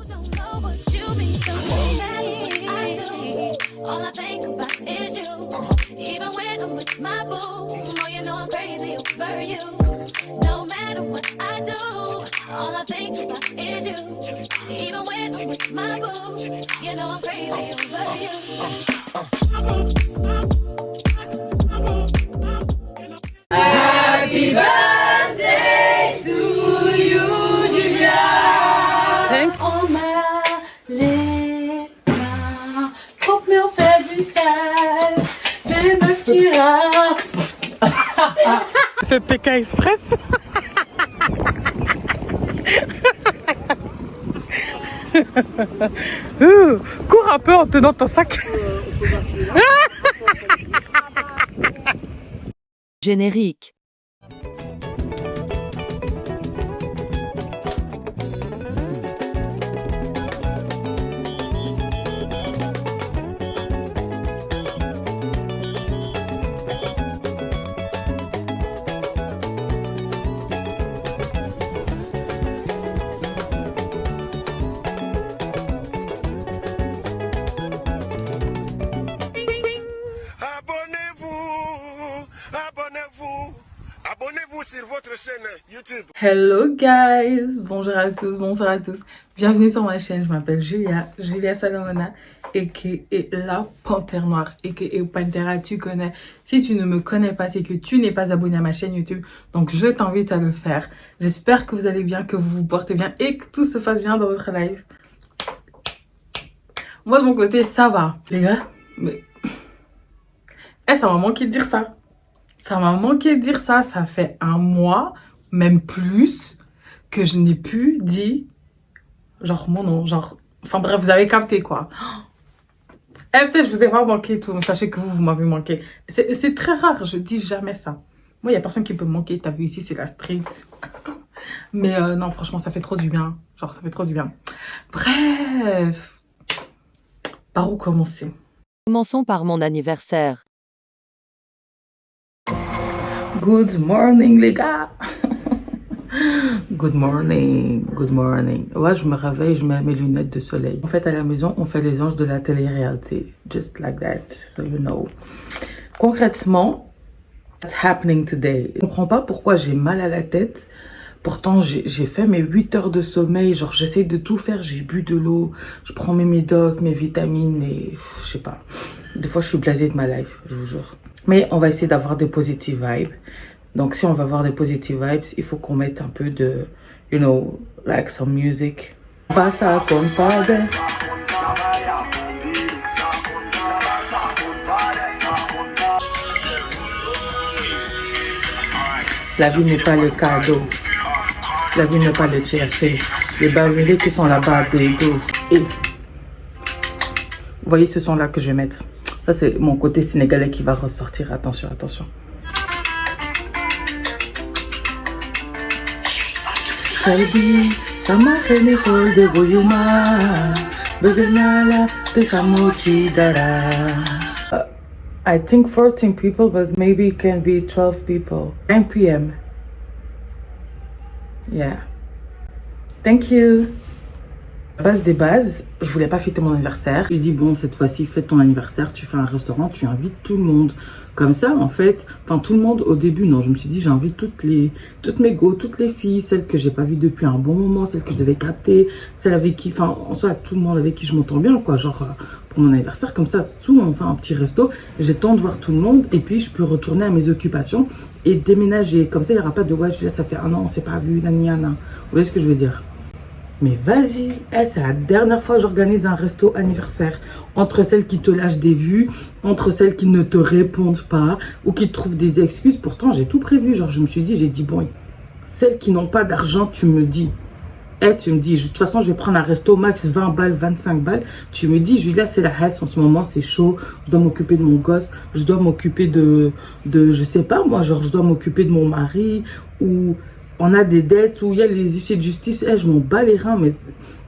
Don't know what you mean to me. I do. All I think about is you. Even when I'm with my boo, oh, you know I'm crazy over you. No matter what I do, all I think about is you. Even when I'm with my boo, you know I'm crazy over you. Happy birthday to you, Julia. Thanks. On m'a les mains, faut que on fait du sale, des meufs qui râlent. Fait PK Express. Cours un peu en tenant ton sac. Générique. Abonnez-vous sur votre chaîne YouTube. Hello guys, bonjour à tous, bonsoir à tous. Bienvenue sur ma chaîne, je m'appelle Julia Salomona, aka la Panthère Noire, aka Pantera, tu connais. Si tu ne me connais pas, c'est que tu n'es pas abonné à ma chaîne YouTube, donc je t'invite à le faire. J'espère que vous allez bien, que vous vous portez bien et que tout se passe bien dans votre live. Moi de mon côté, ça va. Les gars, mais... ça m'a manqué de dire ça. Ça m'a manqué de dire ça. Ça fait un mois, même plus, que je n'ai plus dit, genre, mon nom, genre... Enfin bref, vous avez capté, quoi. Peut-être je vous ai pas manqué et tout, mais sachez que vous m'avez manqué. C'est très rare, je dis jamais ça. Moi, il y a personne qui peut me manquer. T'as vu ici, c'est la street. Mais non, franchement, ça fait trop du bien. Genre, ça fait trop du bien. Bref. Par où commencer? Commençons par mon anniversaire. Good morning les gars. Good morning, good morning. Ouais, je me réveille, je mets mes lunettes de soleil. En fait, à la maison, on fait les anges de la télé-réalité. Just like that, so you know. Concrètement, what's happening today? Je comprends pas pourquoi j'ai mal à la tête. Pourtant, j'ai fait mes 8 heures de sommeil. Genre, j'essaie de tout faire. J'ai bu de l'eau. Je prends mes médocs, mes vitamines et je sais pas. Des fois, je suis blasée de ma life, je vous jure. Mais on va essayer d'avoir des positive vibes. Donc, si on va avoir des positive vibes, il faut qu'on mette un peu de, you know, like some music. Pasa con padre. La vie n'est pas le cadeau. La vie n'est pas le tiercé. Les barrières qui sont là-bas, des go. Et, vous voyez ce son-là que je vais mettre. Ça, c'est mon côté sénégalais qui va ressortir. Attention, attention. Salbi, sama khene sol de boyuma, begenala te kamochi dara. I think 14 people, but maybe it can be 12 people. 9 p.m. Yeah. Thank you. Base des bases, je voulais pas fêter mon anniversaire. J'ai dit bon, cette fois-ci, fête ton anniversaire, tu fais un restaurant, tu invites tout le monde. Comme ça, en fait, enfin tout le monde au début, non, je me suis dit j'invite toutes mes go, toutes les filles, celles que j'ai pas vues depuis un bon moment, celles que je devais capter, celles avec qui, enfin en soi tout le monde avec qui je m'entends bien, quoi, genre pour mon anniversaire, comme ça, tout, on fait un petit resto, j'ai le temps de voir tout le monde et puis je peux retourner à mes occupations et déménager. Comme ça, il n'y aura pas de ouais, Julia, ça fait un an, on s'est pas vu, nani, nana. Vous voyez ce que je veux dire? Mais vas-y, c'est la dernière fois que j'organise un resto anniversaire. Entre celles qui te lâchent des vues, entre celles qui ne te répondent pas ou qui te trouvent des excuses. Pourtant, j'ai tout prévu. Genre, je me suis dit, j'ai dit, bon, celles qui n'ont pas d'argent, tu me dis. Tu me dis, de toute façon, je vais prendre un resto max 20 balles, 25 balles. Tu me dis, Julia, c'est la haisse en ce moment, c'est chaud. Je dois m'occuper de mon gosse. Je dois m'occuper de, je sais pas, moi, genre, je dois m'occuper de mon mari ou... On a des dettes où il y a les huissiers de justice. Je m'en bats les reins. Mais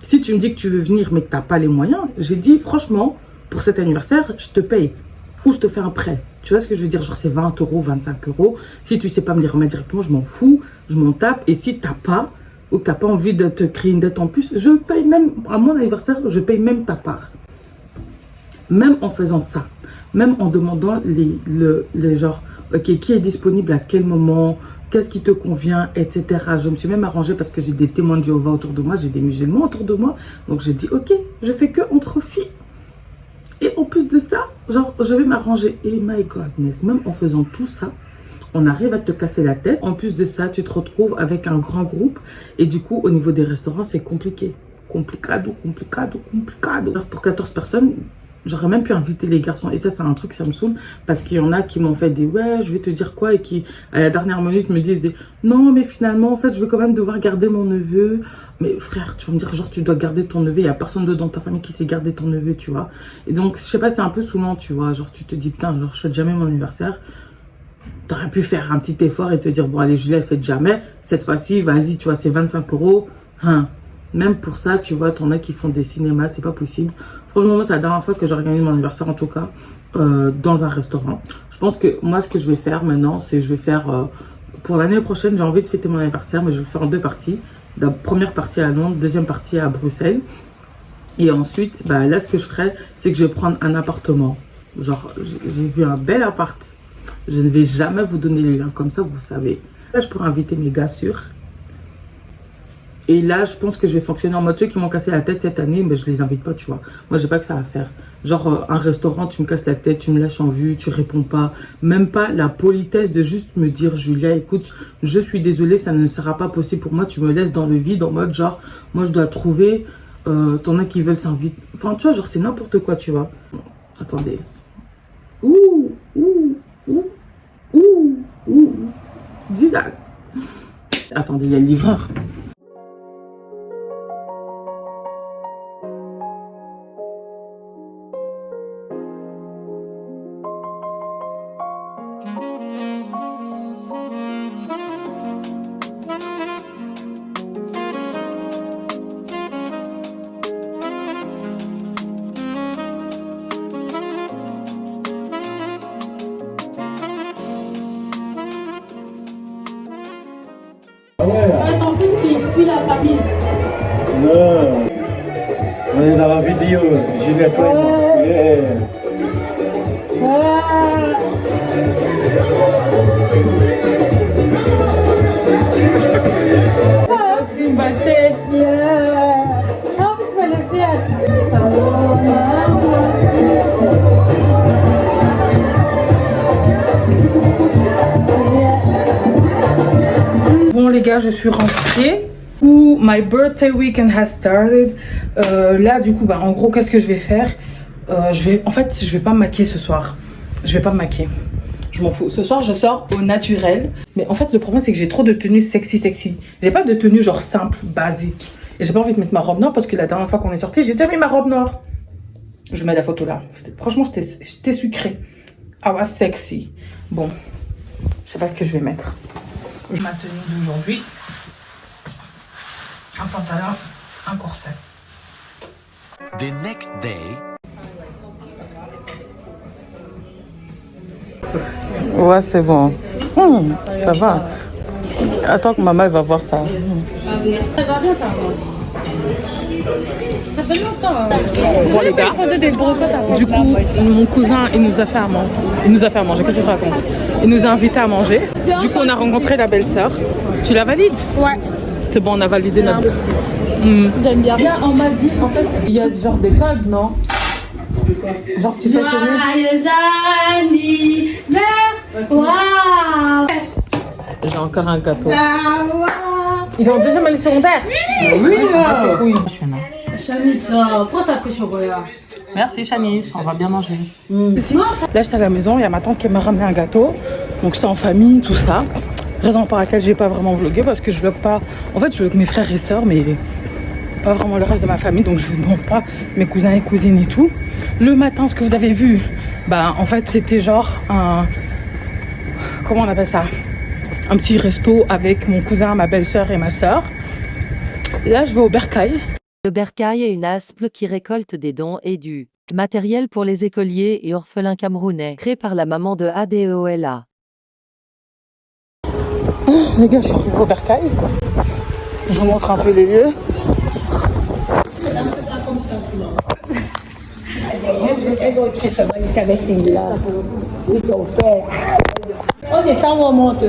si tu me dis que tu veux venir mais que tu n'as pas les moyens, j'ai dit franchement, pour cet anniversaire, je te paye. Ou je te fais un prêt. Tu vois ce que je veux dire? Genre c'est 20 euros, 25 euros. Si tu sais pas me les remettre directement, je m'en fous. Je m'en tape. Et si tu n'as pas, ou que tu n'as pas envie de te créer une dette en plus, je paye même, à mon anniversaire, je paye même ta part. Même en faisant ça, même en demandant les genres, ok, qui est disponible à quel moment, qu'est-ce qui te convient, etc. Je me suis même arrangée parce que j'ai des témoins de Jéhovah autour de moi, j'ai des musulmans autour de moi. Donc j'ai dit, ok, je fais que entre filles. Et en plus de ça, genre, je vais m'arranger. Et my godness, même en faisant tout ça, on arrive à te casser la tête. En plus de ça, tu te retrouves avec un grand groupe. Et du coup, au niveau des restaurants, c'est compliqué. Complicado. Alors, pour 14 personnes, j'aurais même pu inviter les garçons. Et ça, c'est un truc, ça me saoule. Parce qu'il y en a qui m'ont fait des ouais, je vais te dire quoi. Et qui, à la dernière minute, me disent des non, mais finalement, en fait, je vais quand même devoir garder mon neveu. Mais frère, tu vas me dire, genre, tu dois garder ton neveu. Il n'y a personne dans ta famille qui sait garder ton neveu, tu vois. Et donc, je sais pas, c'est un peu saoulant, tu vois. Genre, tu te dis, putain, genre, je fête jamais mon anniversaire. T'aurais pu faire un petit effort et te dire, bon, allez, Julia, elle fête jamais. Cette fois-ci, vas-y, tu vois, c'est 25 €. Hein. Même pour ça, tu vois, t'en as qui font des cinémas, c'est pas possible. Franchement, moi, c'est la dernière fois que j'ai organisé mon anniversaire, en tout cas, dans un restaurant. Je pense que moi, ce que je vais faire maintenant, c'est je vais faire, pour l'année prochaine, j'ai envie de fêter mon anniversaire, mais je vais le faire en 2 parties. La première partie à Londres, deuxième partie à Bruxelles. Et ensuite, bah, là, ce que je ferai, c'est que je vais prendre un appartement. Genre, j'ai vu un bel appart. Je ne vais jamais vous donner les liens, comme ça, vous savez. Là, je pourrais inviter mes gars sûrs. Et là, je pense que je vais fonctionner en mode ceux qui m'ont cassé la tête cette année, mais je les invite pas, tu vois. Moi, j'ai pas que ça à faire. Genre, un restaurant, tu me casses la tête, tu me lâches en vue, tu réponds pas. Même pas la politesse de juste me dire, Julia, écoute, je suis désolée, ça ne sera pas possible pour moi. Tu me laisses dans le vide en mode genre, moi, je dois trouver, t'en as qui veulent s'inviter. Enfin, tu vois, genre, c'est n'importe quoi, tu vois. Attendez. Ouh. Jesus. Attendez, il y a le livreur. Ton fils qui fuit la famille. Non, on est dans la vidéo, Julia toi et moi. Yeah. Bon les gars, je suis rentrée. My birthday weekend has started. Là du coup, bah, en gros, qu'est-ce que je vais faire? En fait, je vais pas me maquiller ce soir. Je vais pas me maquiller. Je m'en fous. Ce soir, je sors au naturel. Mais en fait, le problème, c'est que j'ai trop de tenues sexy. J'ai pas de tenue genre simple, basique. Et j'ai pas envie de mettre ma robe noire parce que la dernière fois qu'on est sorti, j'ai déjà mis ma robe noire. Je mets la photo là. Franchement, j'étais sucrée. I was sexy. Bon, je sais pas ce que je vais mettre. Ma tenue d'aujourd'hui. Un pantalon, un corset. The next day. Ouais, c'est bon. Ça va. Attends que maman elle va voir ça. Ça va bien, ta voix. Ça fait longtemps. Bon les gars, du coup, mon cousin il nous a fait à manger. Qu'est-ce que je raconte? Il nous a invités à manger. Du coup, on a rencontré la belle-sœur. Tu la valides? Ouais. C'est bon, on a validé notre. J'aime bien. On m'a dit, en fait, il y a genre des codes, non? Genre tu fais Joyeux anniversaire. Waouh. J'ai encore un gâteau. Waouh. Il est en deuxième année secondaire? Oui. Oui. Chanis, prends ta pêche au goya. Merci Chanice, on va bien manger. Là j'étais à la maison, il y a ma tante qui m'a ramené un gâteau. Donc j'étais en famille, tout ça. Raison pour laquelle j'ai pas vraiment vlogué parce que je vlog pas. En fait je vlog mes frères et sœurs mais pas vraiment le reste de ma famille. Donc je vous montre pas mes cousins et cousines et tout. Le matin ce que vous avez vu, bah en fait c'était genre un... Comment on appelle ça? Un petit resto avec mon cousin, ma belle-sœur et ma sœur. Là je vais au Bercail. Le bercail est une asple qui récolte des dons et du matériel pour les écoliers et orphelins camerounais, créé par la maman de ADEOLA. Les gars, je suis arrivée au Bercail. Je vous montre un peu les lieux. On descend ou on monte?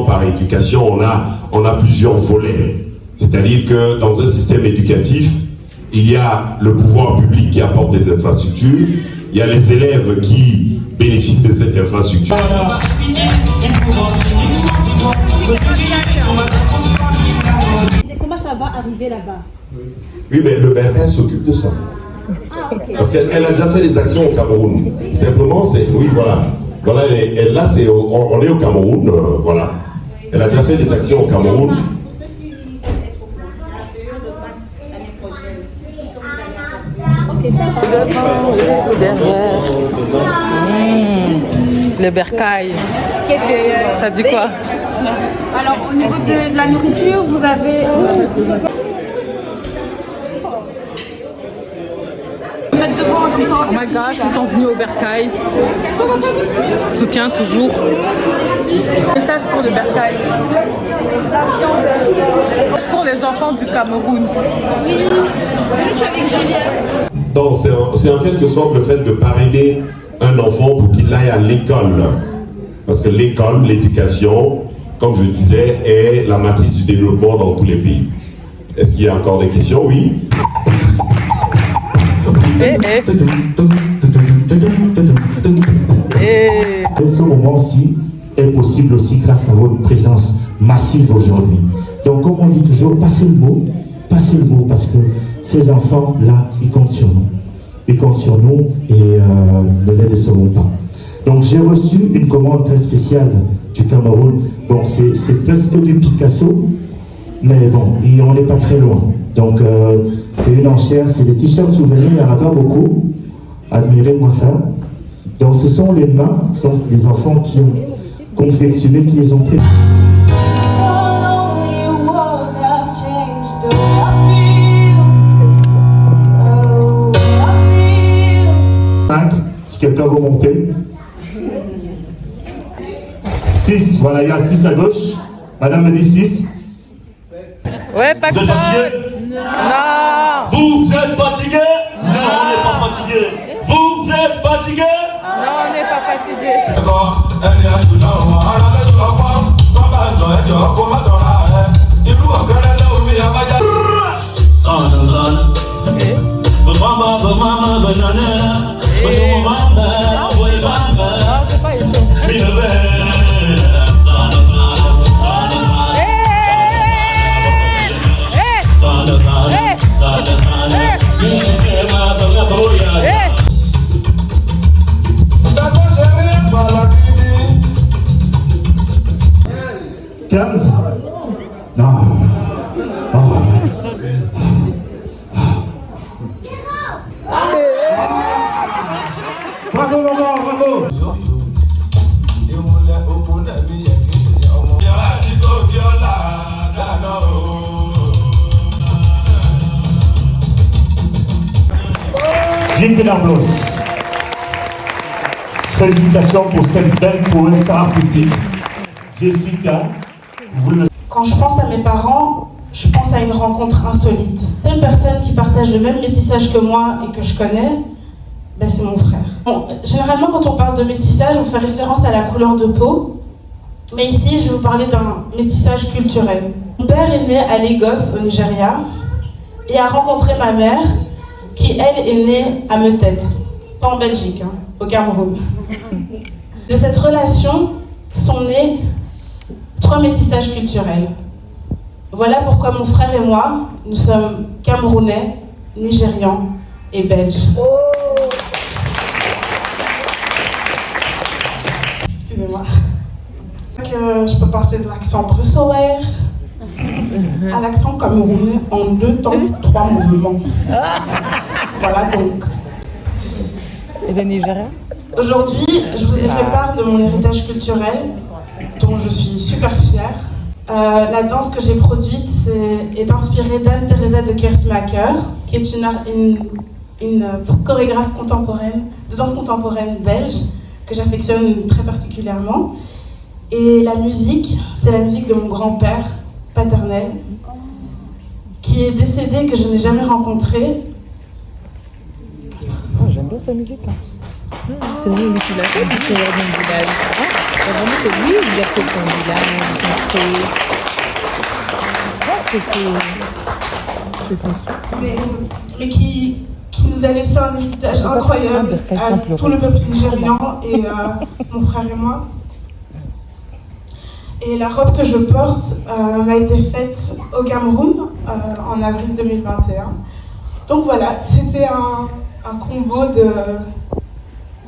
Par éducation, on a plusieurs volets. C'est-à-dire que dans un système éducatif, il y a le pouvoir public qui apporte des infrastructures, il y a les élèves qui bénéficient de cette infrastructure. Comment ça va arriver là-bas? Oui, mais le Bercail s'occupe de ça. Parce qu'elle a déjà fait des actions au Cameroun. Simplement, c'est... Oui, voilà. Voilà, là, on est au Cameroun, voilà. Elle a déjà fait des actions au Cameroun. Le Bercail. Ça dit quoi? Alors, au niveau de la nourriture, vous avez... Mettre devant comme ça. Oh my gosh, ils sont venus au Bercail. Soutien toujours. Message pour le Bercail. Pour les enfants du Cameroun. Oui, je suis avec Julien. Donc, c'est en quelque sorte le fait de parrainer un enfant pour qu'il aille à l'école. Parce que l'école, l'éducation, comme je disais, est la matrice du développement dans tous les pays. Est-ce qu'il y a encore des questions? Oui. Ce moment-ci est possible aussi grâce à votre présence massive aujourd'hui. Donc, comme on dit toujours, passez le mot parce que ces enfants-là, ils comptent sur nous. Ils comptent sur nous et ne les décevrons pas. Donc, j'ai reçu une commande très spéciale du Cameroun. Bon, c'est presque du Picasso, mais bon, on n'est pas très loin. Donc, c'est une enchère, c'est des t-shirts souvenirs, il n'y en a pas beaucoup. Admirez-moi ça. Donc, ce sont les mains, ce sont les enfants qui ont confectionné, qui les ont pris. Si quelqu'un veut monter. 6, voilà, il y a 6 à gauche. Madame me dit 6. Ouais, pas Vous êtes fatigué? Non. Vous êtes fatigué? Non, on n'est pas fatigué. Vous êtes fatigué? Non, on n'est pas fatigué. Non. Bravo, maman, bravo. Digne de l'applaudissement. Félicitations pour cette belle prouesse artistique. Jessica, vous le... Quand je pense à mes parents, je pense à une rencontre insolite. Une personne qui partage le même métissage que moi et que je connais, ben c'est mon frère. Bon, généralement, quand on parle de métissage, on fait référence à la couleur de peau. Mais ici, je vais vous parler d'un métissage culturel. Mon père est né à Lagos, au Nigeria, et a rencontré ma mère, qui, elle, est née à Meutête. Pas en Belgique, hein, au Cameroun. De cette relation sont nés 3 métissages culturels. Voilà pourquoi mon frère et moi, nous sommes Camerounais, Nigérians et Belges. Excusez-moi. Je peux passer de l'accent bruxellois à l'accent camerounais en 2 temps, 3 mouvements. Voilà donc. Et le Nigeria? Aujourd'hui, je vous ai fait part de mon héritage culturel, dont je suis super fière. La danse que j'ai produite est inspirée d'Anne-Theresa de Kersmacher, qui est une une chorégraphe contemporaine, de danse contemporaine belge, que j'affectionne très particulièrement. Et la musique, c'est la musique de mon grand-père paternel, qui est décédé, que je n'ai jamais rencontré. Oh, j'aime bien sa musique. Hein. C'est lui qui l'a fait, c'est Jordan Bilal. Vraiment, c'est lui qui a fait son village, c'est son Mais qui nous a laissé un héritage incroyable à tout le peuple nigérian et mon frère et moi. Et la robe que je porte m'a été faite au Cameroun en avril 2021. Donc voilà, c'était un combo de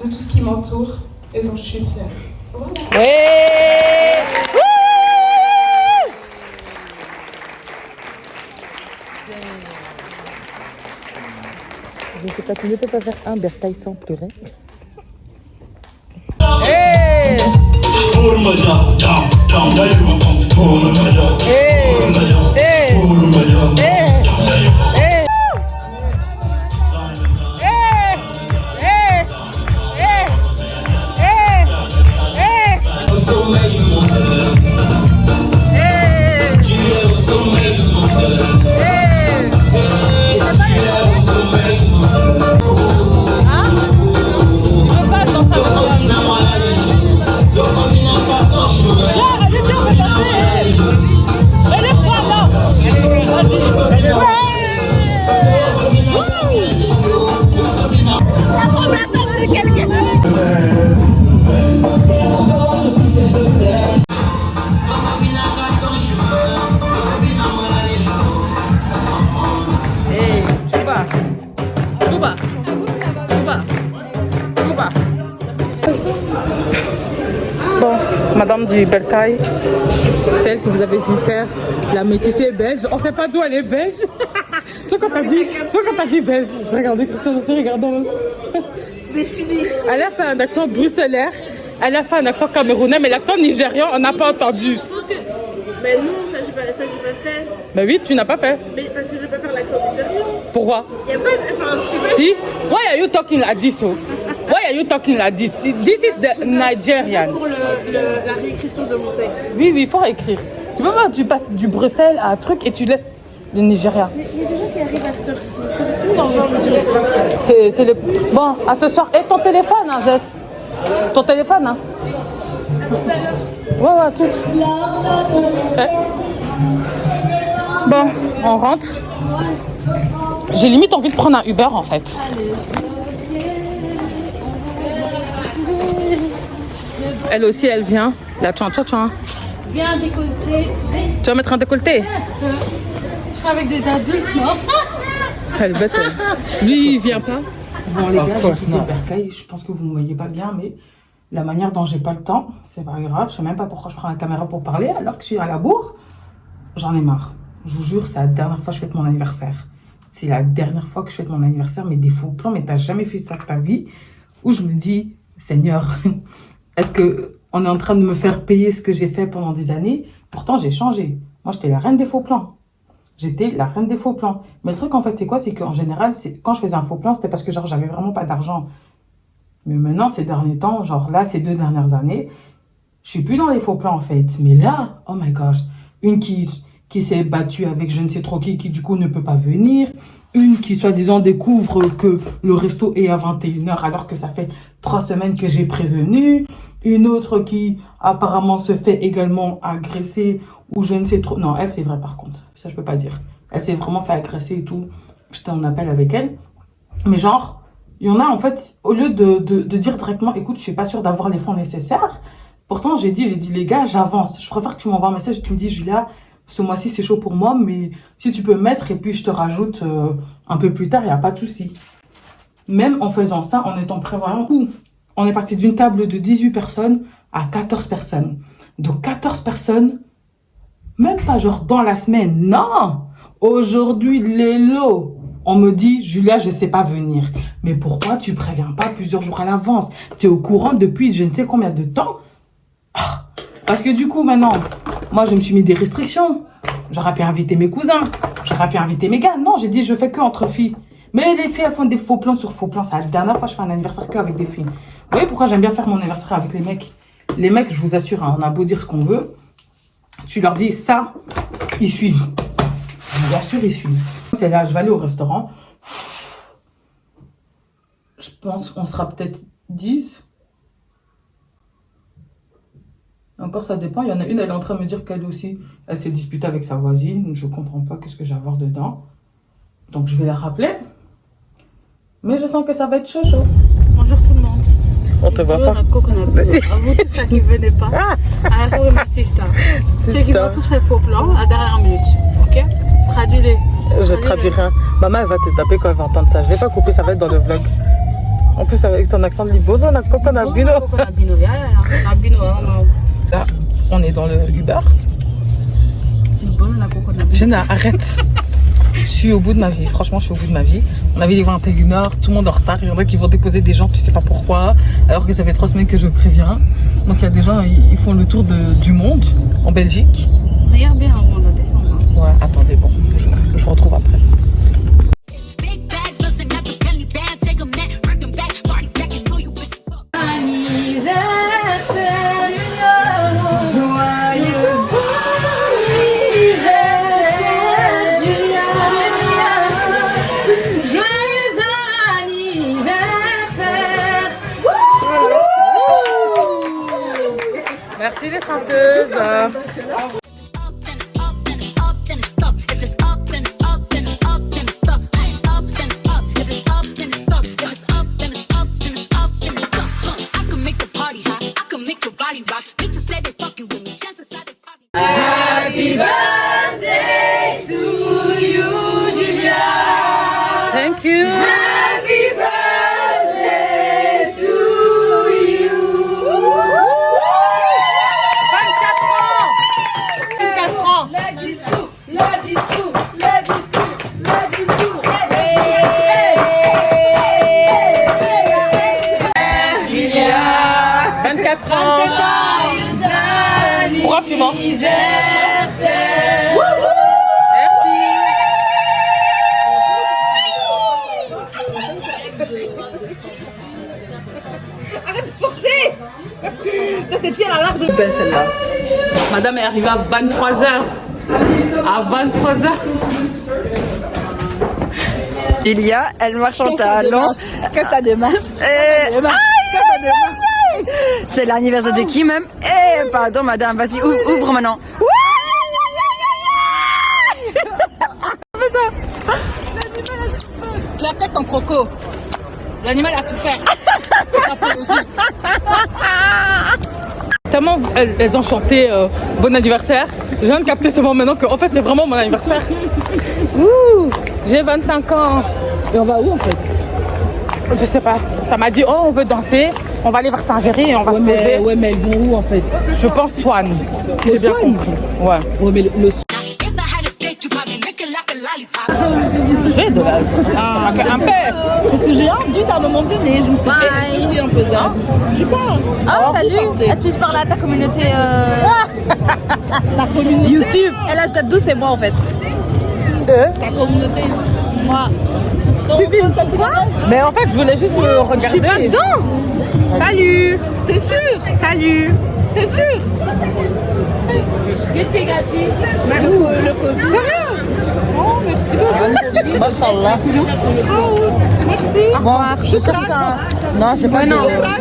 tout ce qui m'entoure et dont je suis fière. Voilà. Ouais. Je sais pas, tu ne peux pas faire un bertail sans pleurer. Hey! Bon, madame du Bercail, celle que vous avez vu faire la métissée belge. On sait pas d'où elle est belge. Toi quand t'as dit belge, je regardais Christine aussi, regardons. Elle a fait un accent bruxellaire, elle a fait un accent camerounais, mais l'accent nigérian, on n'a pas entendu. Mais non, ça j'ai pas fait. Mais oui, tu n'as pas fait. Mais parce que je vais pas faire l'accent nigérian. Pourquoi? Il y a pas de... Enfin, je sais pas. Si? Why are you talking like this? So? Why are you talking like this? This is the Nigerian. Pour la réécriture de mon texte. Oui, il faut écrire. Tu peux pas, tu passes du Bruxelles à un truc et tu laisses le Nigeria. Mais il y a des gens qui arrivent à cette heure-ci. C'est fou dans le genre de... C'est le... Bon, à ce soir. Et ton téléphone, hein, Jess? Ton téléphone, hein? À tout à l'heure. Ouais, tout. Okay. Bon, on rentre. J'ai limite envie de prendre un Uber, en fait. Elle aussi, elle vient. La tchan-tchan-tchan. Bien décolleté. Tu vas mettre un décolleté? Je serai avec des adultes, non? Elle bête, elle. Lui, il vient pas. Bon, les gars, j'ai quitté le Bercail. Je pense que vous ne me voyez pas bien, mais la manière dont j'ai pas le temps, c'est pas grave. Je sais même pas pourquoi je prends la caméra pour parler alors que je suis à la bourre. J'en ai marre. Je vous jure, c'est la dernière fois que je fête mon anniversaire. C'est la dernière fois que je fête mon anniversaire, mais des faux plans, mais t'as jamais fait ça de ta vie. Où je me dis, Seigneur, est-ce que on est en train de me faire payer ce que j'ai fait pendant des années? Pourtant, j'ai changé. Moi, j'étais la reine des faux plans. J'étais la reine des faux plans. Mais le truc, en fait, c'est quoi? C'est qu'en général, quand je faisais un faux plan, c'était parce que genre j'avais vraiment pas d'argent. Mais maintenant, ces derniers temps, genre là, ces 2 dernières années, je suis plus dans les faux plans, en fait. Mais là, oh my gosh, une qui s'est battue avec je ne sais trop qui du coup ne peut pas venir. Une qui, soi-disant, découvre que le resto est à 21h alors que ça fait 3 semaines que j'ai prévenu. Une autre qui, apparemment, se fait également agresser ou je ne sais trop... Non, elle, c'est vrai, par contre. Ça, je peux pas dire. Elle s'est vraiment fait agresser et tout. J'étais en appel avec elle. Mais genre, il y en a, en fait, au lieu de dire directement, écoute, je suis pas sûre d'avoir les fonds nécessaires. Pourtant, j'ai dit, les gars, j'avance. Je préfère que tu m'envoies un message et tu me dis, Julia, ce mois-ci, c'est chaud pour moi, mais si tu peux mettre et puis je te rajoute un peu plus tard, il n'y a pas de souci. Même en faisant ça, en étant prévoyant, on est parti d'une table de 18 personnes à 14 personnes. Donc 14 personnes, même pas genre dans la semaine, non! Aujourd'hui, les lots, on me dit, Julia, je sais pas venir. Mais pourquoi tu préviens pas plusieurs jours à l'avance? Tu es au courant depuis je ne sais combien de temps? Parce que du coup, maintenant, moi, je me suis mis des restrictions. J'aurais pu inviter mes cousins. J'aurais pu inviter mes gars. Non, j'ai dit, je fais que entre filles. Mais les filles, elles font des faux plans sur faux plans. C'est la dernière fois que je fais un anniversaire qu'avec des filles. Vous voyez pourquoi j'aime bien faire mon anniversaire avec les mecs? Les mecs, je vous assure, hein, on a beau dire ce qu'on veut. Tu leur dis ça, ils suivent. Je vous assure, ils suivent. C'est là, je vais aller au restaurant. Je pense qu'on sera peut-être 10. Encore, ça dépend. Il y en a une, elle est en train de me dire qu'elle aussi, elle s'est disputée avec sa voisine. Je comprends pas qu'est-ce que j'ai à voir dedans. Donc, je vais la rappeler. Mais je sens que ça va être chaud, chaud. Bonjour tout le monde. On te voit pas. À vous tous ceux qui ne venez pas, à la assistant. Ceux qui vont tous faire faux plan à la dernière minute. Ok? Traduis-les. Je traduis rien. Maman, elle va te taper quand elle va entendre ça. Je vais pas couper, ça va être dans le vlog. En plus, avec ton accent de Libozo, on a coconabino. Là, on est dans le Uber. Jenna, arrête. Je suis au bout de ma vie. Franchement, je suis au bout de ma vie. On avait dit 21h, tout le monde en retard. Il y en a qui vont déposer des gens, tu sais pas pourquoi. Alors que ça fait 3 semaines que je préviens. Donc, il y a des gens, ils font le tour du monde en Belgique. Regarde bien avant de descendre. Ouais, attendez, bon. Je vous retrouve après. Merci les chanteuses. Happy birthday to you, Julia. Thank you. Happy birthday to you. 24 ans. Le discours, le discours, le discours, le discours. Julia. 24 ans. Pourquoi tu mens? Cette fille, elle a l'air de... Belle celle-là. Madame est arrivée à 23h. À 23h. Julia, elle marche en talons. Que ça démarche. C'est l'anniversaire de qui même? Eh, pardon madame, vas-y, ouvre maintenant. La tête en croco. L'animal a souffert. Tellement elles ont chanté bon anniversaire. Je viens de capter ce moment maintenant qu'en fait c'est vraiment mon anniversaire. Ouh, j'ai 25 ans. Et on va où en fait? Je sais pas. Ça m'a dit oh on veut danser. On va aller vers Saint-Géry et on va se poser. Ouais mais elles vont où en fait? Je pense Swan. J'ai bien compris. Ouais. Ouais mais le j'ai de l'âge. Un peu. parce que j'ai envie à un moment donné, je me suis fait aussi un peu d'âge. Tu parles? Oh salut. Tu parles à ta communauté La communauté YouTube. Et là je t'ai 12 c'est moi en fait. La communauté. Moi. Tu filmes quoi? Mais en fait je voulais juste me regarder. Je suis pas dedans. Salut. T'es sûr? Salut. T'es sûr? Qu'est-ce qui est gratuit? Le Covid. Sérieux? Oh merci beaucoup. Machallah. Merci. Au revoir. Je cherche un... Non, j'ai pas,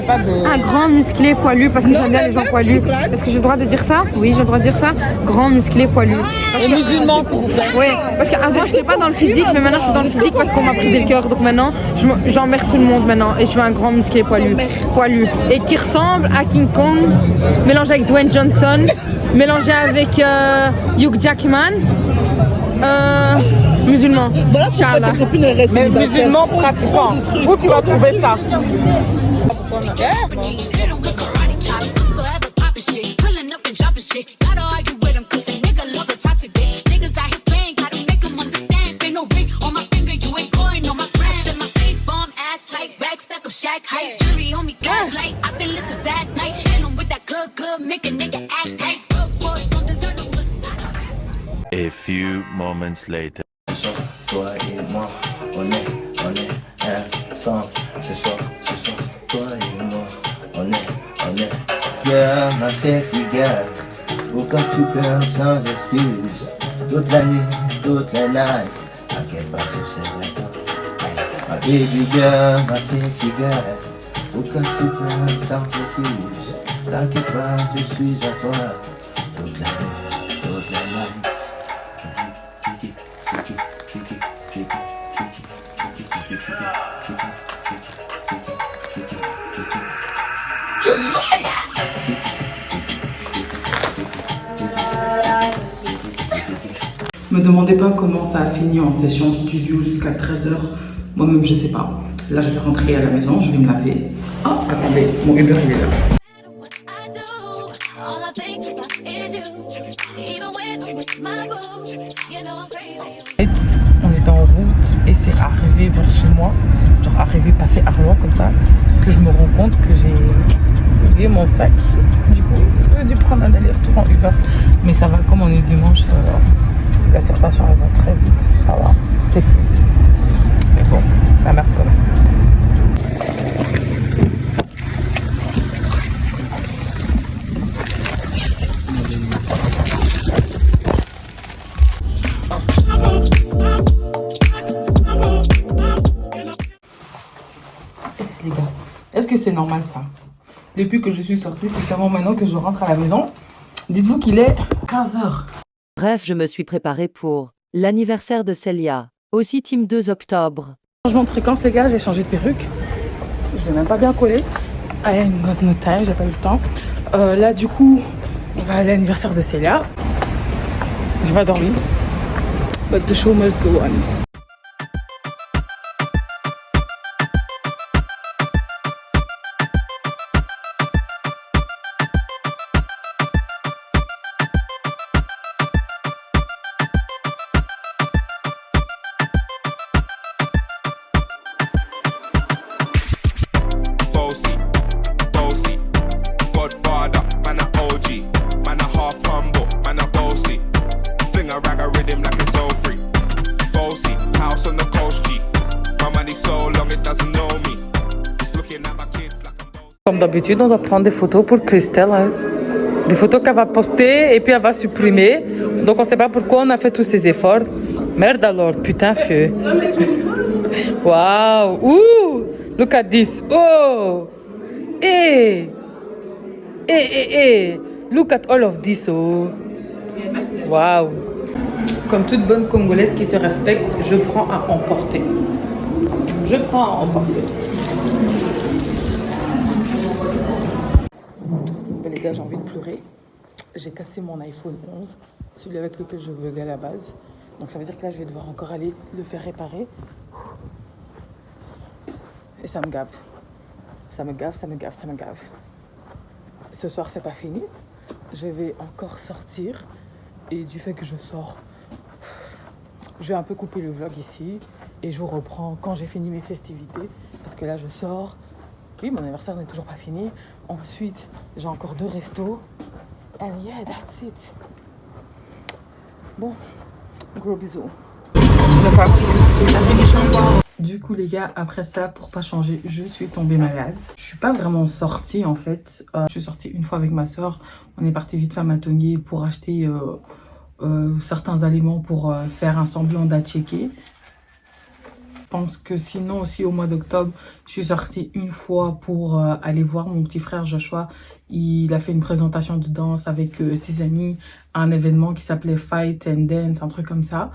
pas de... Un grand musclé poilu parce que j'aime bien les gens poilus. Est-ce que j'ai le droit de dire ça? Oui, j'ai le droit de dire ça. Grand musclé poilu. Et musulman s'il vous plaît. Oui, parce qu'avant j'étais pas dans le physique, mais maintenant je suis dans le physique parce qu'on m'a brisé le cœur. Donc maintenant j'emmerde tout le monde maintenant et je veux un grand musclé poilu. Et qui ressemble à King Kong, mélangé avec Dwayne Johnson, mélangé avec Hugh Jackman. Musulman. Voilà pourquoi ta copine est restée. Mais musulman pratiquant. Où tu vas trouver ça? A few moments later. Toi et moi, on est girl, ma sexy girl. Woke up tout peur sans excuse. Toute la nuit, toute la night. T'inquiète pas, je serai là. My baby girl, my sexy girl. Woke up tout peur sans excuse. T'inquiète pas, je suis à toi. Toute la nuit, toute la night. Kiki, kiki, kiki, kiki, kiki, kiki, kiki, kiki, kiki, Me demandez pas comment ça a fini en session studio jusqu'à 13h. Moi-même, je sais pas. Là, je vais rentrer à la maison, je vais me laver. Oh, attendez, mon Uber, il est là. All I think about is you. Even when I'm with my boo, you know I'm crazy. On est en route et c'est arrivé vers chez moi, genre arrivé passer Arlon comme ça, que je me rends compte que j'ai oublié mon sac. Du coup, j'ai dû prendre un aller-retour en Uber. Mais ça va, comme on est dimanche, ça va. La circulation elle va très vite, ça va, c'est fluide. Mais bon, ça merde quand même. Les gars, est-ce que c'est normal ça? Depuis que je suis sortie, c'est seulement maintenant que je rentre à la maison. Dites-vous qu'il est 15h. Bref, je me suis préparée pour l'anniversaire de Célia, aussi team 2 octobre. Changement de fréquence les gars, j'ai changé de perruque. Je l'ai même pas bien collé. I ain't got no time, j'ai pas eu le temps. Là du coup, on va à l'anniversaire de Célia. J'ai pas dormi. But the show must go on. Comme d'habitude, on doit prendre des photos pour Christelle. Hein. Des photos qu'elle va poster et puis elle va supprimer. Donc on ne sait pas pourquoi on a fait tous ces efforts. Merde alors, putain feu. Waouh! Ouh! Look at this! Oh! Hey! Hey! Look at all of this! Oh! Waouh! Comme toute bonne Congolaise qui se respecte, je prends à emporter. Je prends à emporter. Les gars, j'ai envie de pleurer. J'ai cassé mon iPhone 11, celui avec lequel je vloguais à la base. Donc ça veut dire que là, je vais devoir encore aller le faire réparer. Et ça me gave. Ça me gave, ça me gave, ça me gave. Ce soir, c'est pas fini. Je vais encore sortir. Et du fait que je sors, je vais un peu couper le vlog ici. Et je vous reprends quand j'ai fini mes festivités. Parce que là, je sors. Oui, mon anniversaire n'est toujours pas fini. Ensuite, j'ai encore 2 restos. And yeah, that's it. Bon, gros bisous. Du coup, les gars, après ça, pour pas changer, je suis tombée malade. Je suis pas vraiment sortie, en fait. Je suis sortie une fois avec ma soeur. On est parti vite faire ma Tongué pour acheter certains aliments pour faire un semblant d'attiéké. Je pense que sinon aussi au mois d'octobre, je suis sortie une fois pour aller voir mon petit frère Joshua. Il a fait une présentation de danse avec ses amis à un événement qui s'appelait Fight and Dance, un truc comme ça.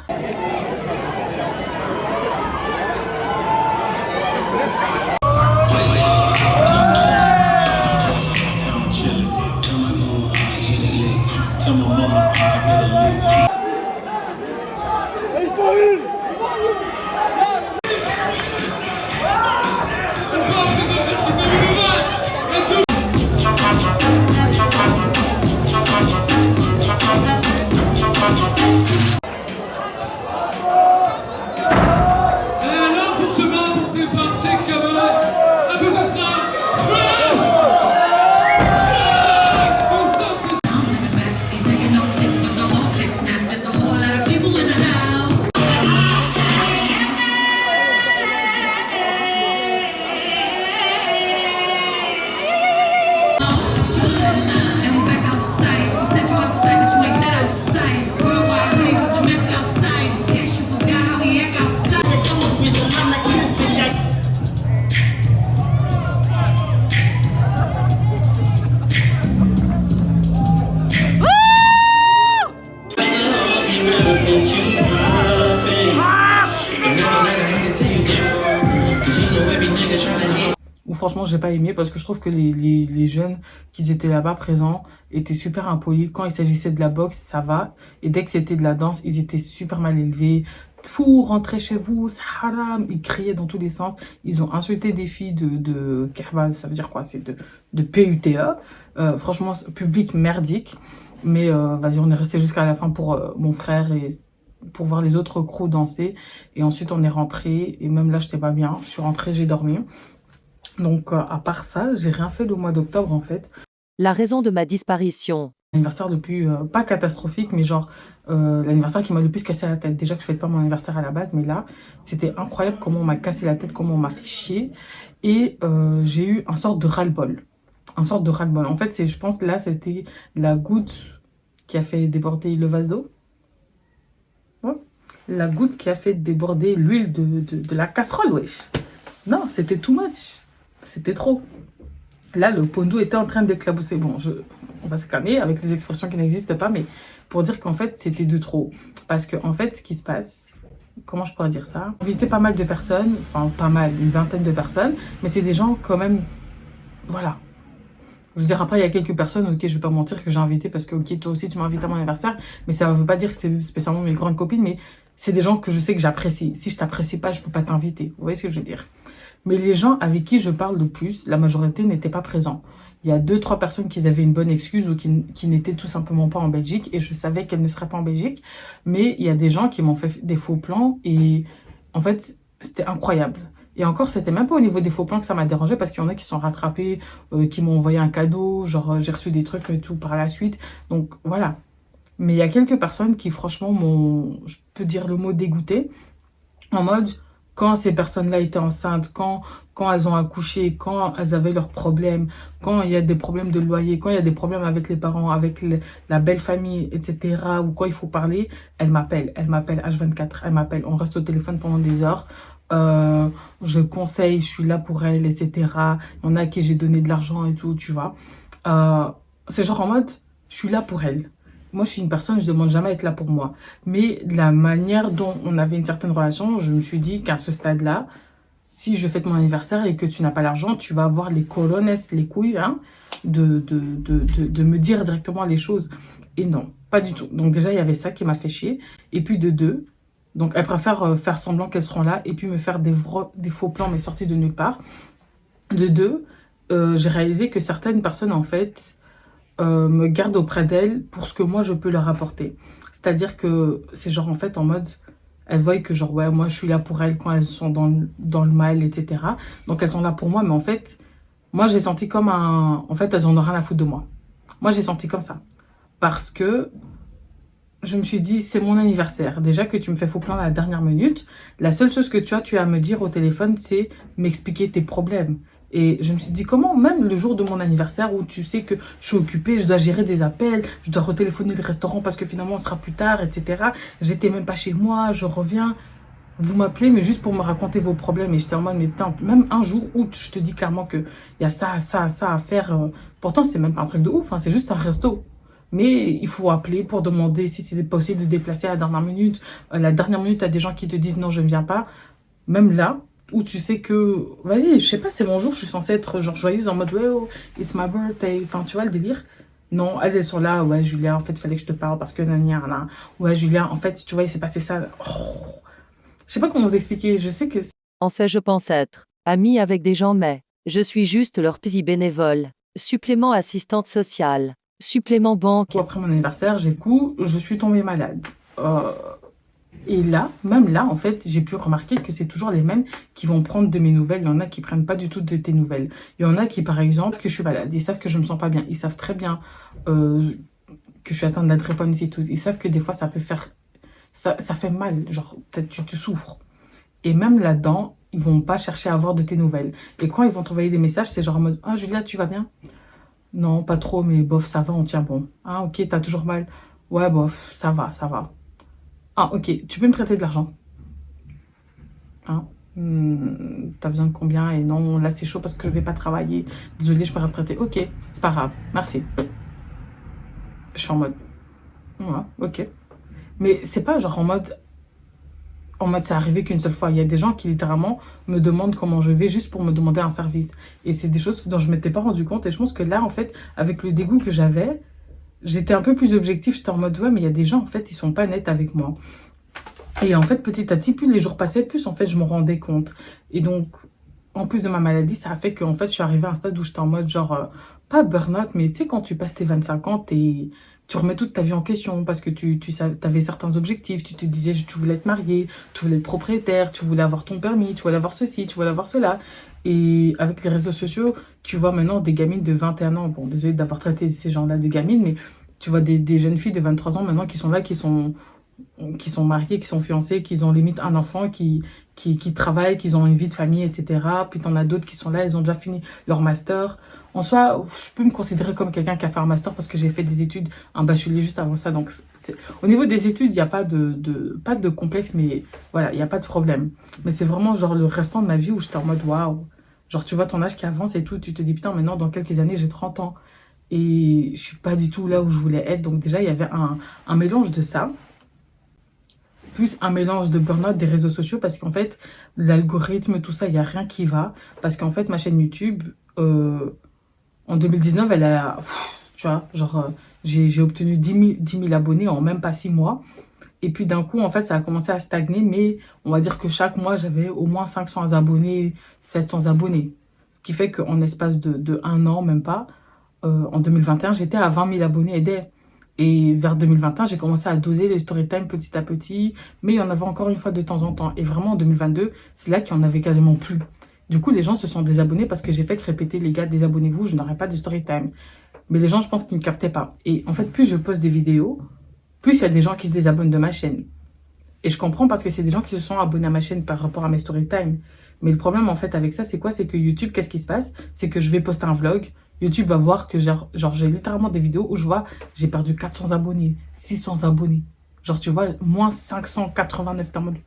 Snap. franchement, j'ai pas aimé parce que je trouve que les jeunes qui étaient là-bas présents étaient super impolis. Quand il s'agissait de la boxe, ça va. Et dès que c'était de la danse, ils étaient super mal élevés. Tout, rentrez chez vous, c'est haram. Ils criaient dans tous les sens. Ils ont insulté des filles de Kerba, ça veut dire quoi? C'est de PUTE. Franchement, public merdique. Mais vas-y, on est resté jusqu'à la fin pour mon frère et pour voir les autres crews danser. Et ensuite, on est rentré. Et même là, j'étais pas bien. Je suis rentrée, j'ai dormi. Donc, à part ça, j'ai rien fait le mois d'octobre, en fait. La raison de ma disparition. L'anniversaire le plus, pas catastrophique, mais genre, l'anniversaire qui m'a le plus cassé la tête. Déjà que je fête pas mon anniversaire à la base, mais là, c'était incroyable comment on m'a cassé la tête, comment on m'a fait chier. Et j'ai eu un sorte de ras-le-bol. Un sorte de ras-le-bol. En fait, je pense, là, c'était la goutte qui a fait déborder le vase d'eau. Ouais. La goutte qui a fait déborder l'huile de la casserole, wesh. Non, c'était too much. C'était trop. Là, le pondo était en train d'éclabousser. Bon, on va se calmer avec les expressions qui n'existent pas, mais pour dire qu'en fait, c'était de trop. Parce qu'en fait, ce qui se passe, comment je pourrais dire ça? J'ai invité pas mal de personnes, enfin pas mal, une vingtaine de personnes, mais c'est des gens quand même, voilà. Je veux dire, après, il y a quelques personnes, ok, je vais pas mentir, que j'ai invité parce que, ok, toi aussi, tu m'as invité à mon anniversaire, mais ça veut pas dire que c'est spécialement mes grandes copines, mais c'est des gens que je sais que j'apprécie. Si je t'apprécie pas, je peux pas t'inviter. Vous voyez ce que je veux dire? Mais les gens avec qui je parle le plus, la majorité n'étaient pas présents. Il y a 2-3 personnes qui avaient une bonne excuse ou qui n'étaient tout simplement pas en Belgique et je savais qu'elles ne seraient pas en Belgique. Mais il y a des gens qui m'ont fait des faux plans et en fait, c'était incroyable. Et encore, c'était même pas au niveau des faux plans que ça m'a dérangé parce qu'il y en a qui sont rattrapés, qui m'ont envoyé un cadeau, genre j'ai reçu des trucs et tout par la suite. Donc voilà. Mais il y a quelques personnes qui franchement m'ont, je peux dire le mot dégoûté, en mode... Quand ces personnes-là étaient enceintes, quand elles ont accouché, quand elles avaient leurs problèmes, quand il y a des problèmes de loyer, quand il y a des problèmes avec les parents, avec la belle famille, etc., ou quand il faut parler, elles m'appellent H24, elles m'appellent, on reste au téléphone pendant des heures, je conseille, je suis là pour elles, etc. Il y en a à qui j'ai donné de l'argent et tout, tu vois. C'est genre en mode, je suis là pour elles. Moi, je suis une personne, je ne demande jamais à être là pour moi. Mais de la manière dont on avait une certaine relation, je me suis dit qu'à ce stade-là, si je fête mon anniversaire et que tu n'as pas l'argent, tu vas avoir les colonnes, les couilles, hein, de me dire directement les choses. Et non, pas du tout. Donc déjà, il y avait ça qui m'a fait chier. Et puis de deux, donc elles préfèrent faire semblant qu'elles seront là et puis me faire des faux plans, mais sortis de nulle part. De deux, j'ai réalisé que certaines personnes, en fait... me gardent auprès d'elles pour ce que moi je peux leur apporter. C'est-à-dire que c'est genre en fait en mode, elles voient que genre ouais, moi je suis là pour elles quand elles sont dans le mal, etc. Donc elles sont là pour moi, mais en fait, moi j'ai senti comme un... En fait, elles en ont rien à foutre de moi. Moi j'ai senti comme ça. Parce que je me suis dit, c'est mon anniversaire. Déjà que tu me fais faux plan à la dernière minute, la seule chose que tu as à me dire au téléphone, c'est m'expliquer tes problèmes. Et je me suis dit, comment même le jour de mon anniversaire où tu sais que je suis occupée, je dois gérer des appels, je dois retéléphoner le restaurant parce que finalement on sera plus tard, etc. J'étais même pas chez moi, je reviens, vous m'appelez mais juste pour me raconter vos problèmes. Et j'étais en mode, mais putain, même un jour où je te dis clairement qu'il y a ça à faire. Pourtant, c'est même pas un truc de ouf, hein, c'est juste un resto. Mais il faut appeler pour demander si c'est possible de déplacer à la dernière minute. La dernière minute, il y a des gens qui te disent non, je ne viens pas. Même là, où tu sais que, vas-y, je sais pas, c'est mon jour, je suis censée être genre joyeuse en mode, ouais, oh, it's my birthday, enfin, tu vois le délire. Non, elles sont là, ouais, Julia, en fait, il fallait que je te parle parce que, nan, ouais, Julia, en fait, tu vois, il s'est passé ça. Oh. Je sais pas comment vous expliquer, je sais que... En fait, je pense être amie avec des gens, mais je suis juste leur petit bénévole. Supplément assistante sociale. Supplément banque. Après mon anniversaire, je suis tombée malade. Et là, même là, en fait, j'ai pu remarquer que c'est toujours les mêmes qui vont prendre de mes nouvelles. Il y en a qui prennent pas du tout de tes nouvelles. Il y en a qui, par exemple, que je suis malade. Ils savent que je me sens pas bien. Ils savent très bien que je suis atteinte de la drépanocytose. Ils savent que des fois, ça peut faire... Ça fait mal. Genre, peut-être tu souffres. Et même là-dedans, ils vont pas chercher à avoir de tes nouvelles. Et quand ils vont t'envoyer des messages, c'est genre en mode « Ah, Julia, tu vas bien ?» Non, pas trop, mais bof, ça va, on tient bon. Ah, ok, t'as toujours mal. Ouais, bof, ça va, ça va. Ah, ok, tu peux me prêter de l'argent. Hein? T'as besoin de combien? Et non, là, c'est chaud parce que je vais pas travailler. Désolée, je peux rien te prêter. Ok, c'est pas grave, merci. Je suis en mode... Ouais, ok. Mais c'est pas genre en mode... en mode c'est arrivé qu'une seule fois. Il y a des gens qui littéralement me demandent comment je vais juste pour me demander un service. Et c'est des choses dont je m'étais pas rendu compte. Et je pense que là, en fait, avec le dégoût que j'avais, j'étais un peu plus objectif. J'étais en mode, ouais, mais il y a des gens, en fait, ils sont pas nets avec moi. Et en fait, petit à petit, plus les jours passaient, plus, en fait, je me rendais compte. Et donc, en plus de ma maladie, ça a fait qu'en fait, je suis arrivée à un stade où j'étais en mode, genre, pas burn-out, mais tu sais, quand tu passes tes 25 ans, tu remets toute ta vie en question parce que tu avais certains objectifs. Tu te disais, tu voulais être marié, tu voulais être propriétaire, tu voulais avoir ton permis, tu voulais avoir ceci, tu voulais avoir cela. Et avec les réseaux sociaux, tu vois maintenant des gamines de 21 ans. Bon, désolé d'avoir traité ces gens-là de gamines, mais tu vois des jeunes filles de 23 ans maintenant qui sont là, qui sont mariées, qui sont fiancées, qui ont limite un enfant, qui travaillent, qui ont une vie de famille, etc. Puis t'en as d'autres qui sont là, ils ont déjà fini leur master. En soi, je peux me considérer comme quelqu'un qui a fait un master parce que j'ai fait des études, un bachelier juste avant ça. Donc, au niveau des études, il n'y a pas pas de complexe, mais voilà, il n'y a pas de problème. Mais c'est vraiment genre le restant de ma vie où j'étais en mode waouh. Genre, tu vois ton âge qui avance et tout, tu te dis putain, maintenant, dans quelques années, j'ai 30 ans. Et je suis pas du tout là où je voulais être. Donc, déjà, il y avait un mélange de ça. Plus un mélange de burn-out des réseaux sociaux parce qu'en fait, l'algorithme, tout ça, il n'y a rien qui va. Parce qu'en fait, ma chaîne YouTube, en 2019, elle a, tu vois, genre, j'ai obtenu 10 000 abonnés en même pas 6 mois. Et puis d'un coup, en fait, ça a commencé à stagner. Mais on va dire que chaque mois, j'avais au moins 500 abonnés, 700 abonnés. Ce qui fait qu'en espace de 1 an, même pas, en 2021, j'étais à 20 000 abonnés et vers 2021, j'ai commencé à doser les story time petit à petit. Mais il y en avait encore une fois de temps en temps. Et vraiment, en 2022, c'est là qu'il n'y en avait quasiment plus. Du coup, les gens se sont désabonnés parce que j'ai fait que répéter, les gars, désabonnez-vous, je n'aurai pas de story time. Mais les gens, je pense qu'ils ne captaient pas. Et en fait, plus je poste des vidéos, plus il y a des gens qui se désabonnent de ma chaîne. Et je comprends parce que c'est des gens qui se sont abonnés à ma chaîne par rapport à mes story time. Mais le problème, en fait, avec ça, c'est quoi? C'est que YouTube, qu'est-ce qui se passe? C'est que je vais poster un vlog. YouTube va voir que genre j'ai littéralement des vidéos où je vois, j'ai perdu 400 abonnés, 600 abonnés. Genre, tu vois, moins 589 abonnés.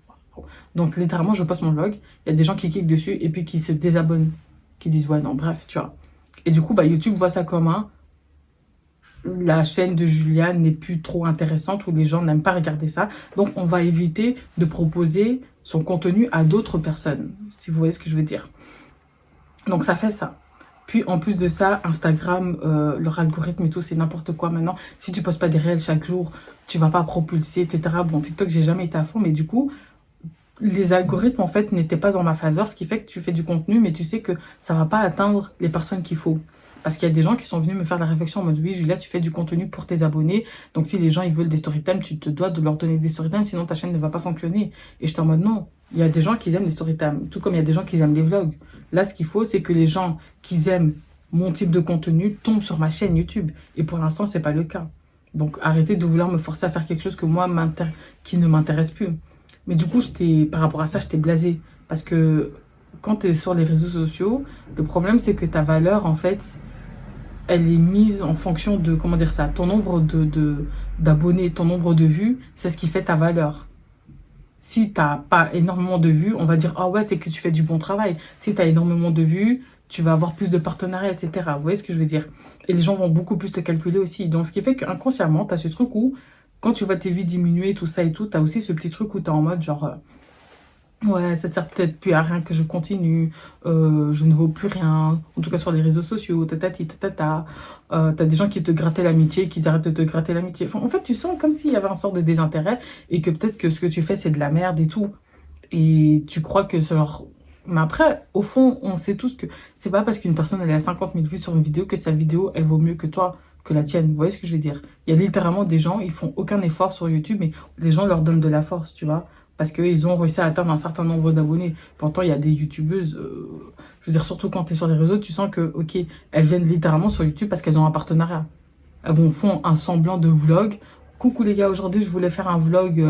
Donc, littéralement, je poste mon vlog. Il y a des gens qui cliquent dessus et puis qui se désabonnent. Qui disent, ouais, non, bref, tu vois. Et du coup, bah, YouTube voit ça comme la chaîne de Juliane n'est plus trop intéressante ou les gens n'aiment pas regarder ça. Donc, on va éviter de proposer son contenu à d'autres personnes. Si vous voyez ce que je veux dire. Donc, ça fait ça. Puis, en plus de ça, Instagram, leur algorithme et tout, c'est n'importe quoi maintenant. Si tu postes pas des réels chaque jour, tu vas pas propulser, etc. Bon, TikTok, j'ai jamais été à fond, mais du coup, les algorithmes, en fait, n'étaient pas en ma faveur, ce qui fait que tu fais du contenu, mais tu sais que ça va pas atteindre les personnes qu'il faut. Parce qu'il y a des gens qui sont venus me faire la réflexion en mode, oui, Julia, tu fais du contenu pour tes abonnés. Donc, si les gens, ils veulent des storytime, tu te dois de leur donner des storytime, sinon ta chaîne ne va pas fonctionner. Et j'étais en mode, non. Il y a des gens qui aiment les storytime, tout comme il y a des gens qui aiment les vlogs. Là, ce qu'il faut, c'est que les gens qui aiment mon type de contenu tombent sur ma chaîne YouTube. Et pour l'instant, c'est pas le cas. Donc, arrêtez de vouloir me forcer à faire quelque chose que moi, qui ne m'intéresse plus. Mais du coup, par rapport à ça, j'étais blasée. Parce que quand tu es sur les réseaux sociaux, le problème, c'est que ta valeur, en fait, elle est mise en fonction de, comment dire ça, ton nombre d'abonnés, ton nombre de vues, c'est ce qui fait ta valeur. Si tu n'as pas énormément de vues, on va dire, ah ouais, c'est que tu fais du bon travail. Si tu as énormément de vues, tu vas avoir plus de partenariats, etc. Vous voyez ce que je veux dire? Et les gens vont beaucoup plus te calculer aussi. Donc, ce qui fait qu'inconsciemment, tu as ce truc où, quand tu vois tes vues diminuer, tout ça et tout, tu as aussi ce petit truc où tu es en mode genre, ouais, ça ne sert peut-être plus à rien que je continue, je ne vaux plus rien, en tout cas sur les réseaux sociaux, tatati, tatata. T'as des gens qui te grattaient l'amitié, qui arrêtent de te gratter l'amitié. Enfin, en fait, tu sens comme s'il y avait un sort de désintérêt et que peut-être que ce que tu fais, c'est de la merde et tout. Et tu crois que c'est genre... Mais après, au fond, on sait tous que c'est pas parce qu'une personne elle a 50 000 vues sur une vidéo que sa vidéo, elle vaut mieux que toi, que la tienne. Vous voyez ce que je veux dire? Il y a littéralement des gens, ils font aucun effort sur YouTube, mais les gens leur donnent de la force, tu vois. Parce qu'ils ont réussi à atteindre un certain nombre d'abonnés. Pourtant, il y a des youtubeuses, je veux dire, surtout quand tu es sur les réseaux, tu sens que, ok, elles viennent littéralement sur YouTube parce qu'elles ont un partenariat. Elles font un semblant de vlog. Coucou les gars, aujourd'hui, je voulais faire un vlog,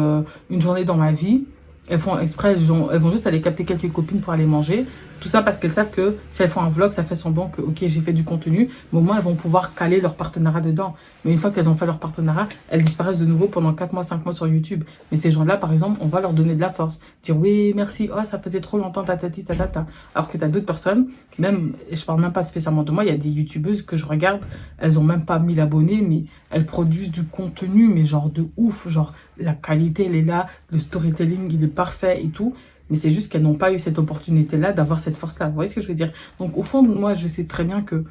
une journée dans ma vie. Elles font exprès, elles vont juste aller capter quelques copines pour aller manger. Tout ça parce qu'elles savent que si elles font un vlog, ça fait semblant que, ok, j'ai fait du contenu, mais au moins elles vont pouvoir caler leur partenariat dedans. Mais une fois qu'elles ont fait leur partenariat, elles disparaissent de nouveau pendant 4 mois, 5 mois sur YouTube. Mais ces gens-là, par exemple, on va leur donner de la force. Dire oui, merci, oh, ça faisait trop longtemps, tatati, tatata. Alors que t'as d'autres personnes, même, et je parle même pas spécialement de moi, il y a des youtubeuses que je regarde, elles ont même pas 1000 abonnés, mais elles produisent du contenu, mais genre de ouf, genre la qualité, elle est là, le storytelling, il est parfait et tout. Mais c'est juste qu'elles n'ont pas eu cette opportunité-là d'avoir cette force-là. Vous voyez ce que je veux dire? Donc, au fond, moi, je sais très bien que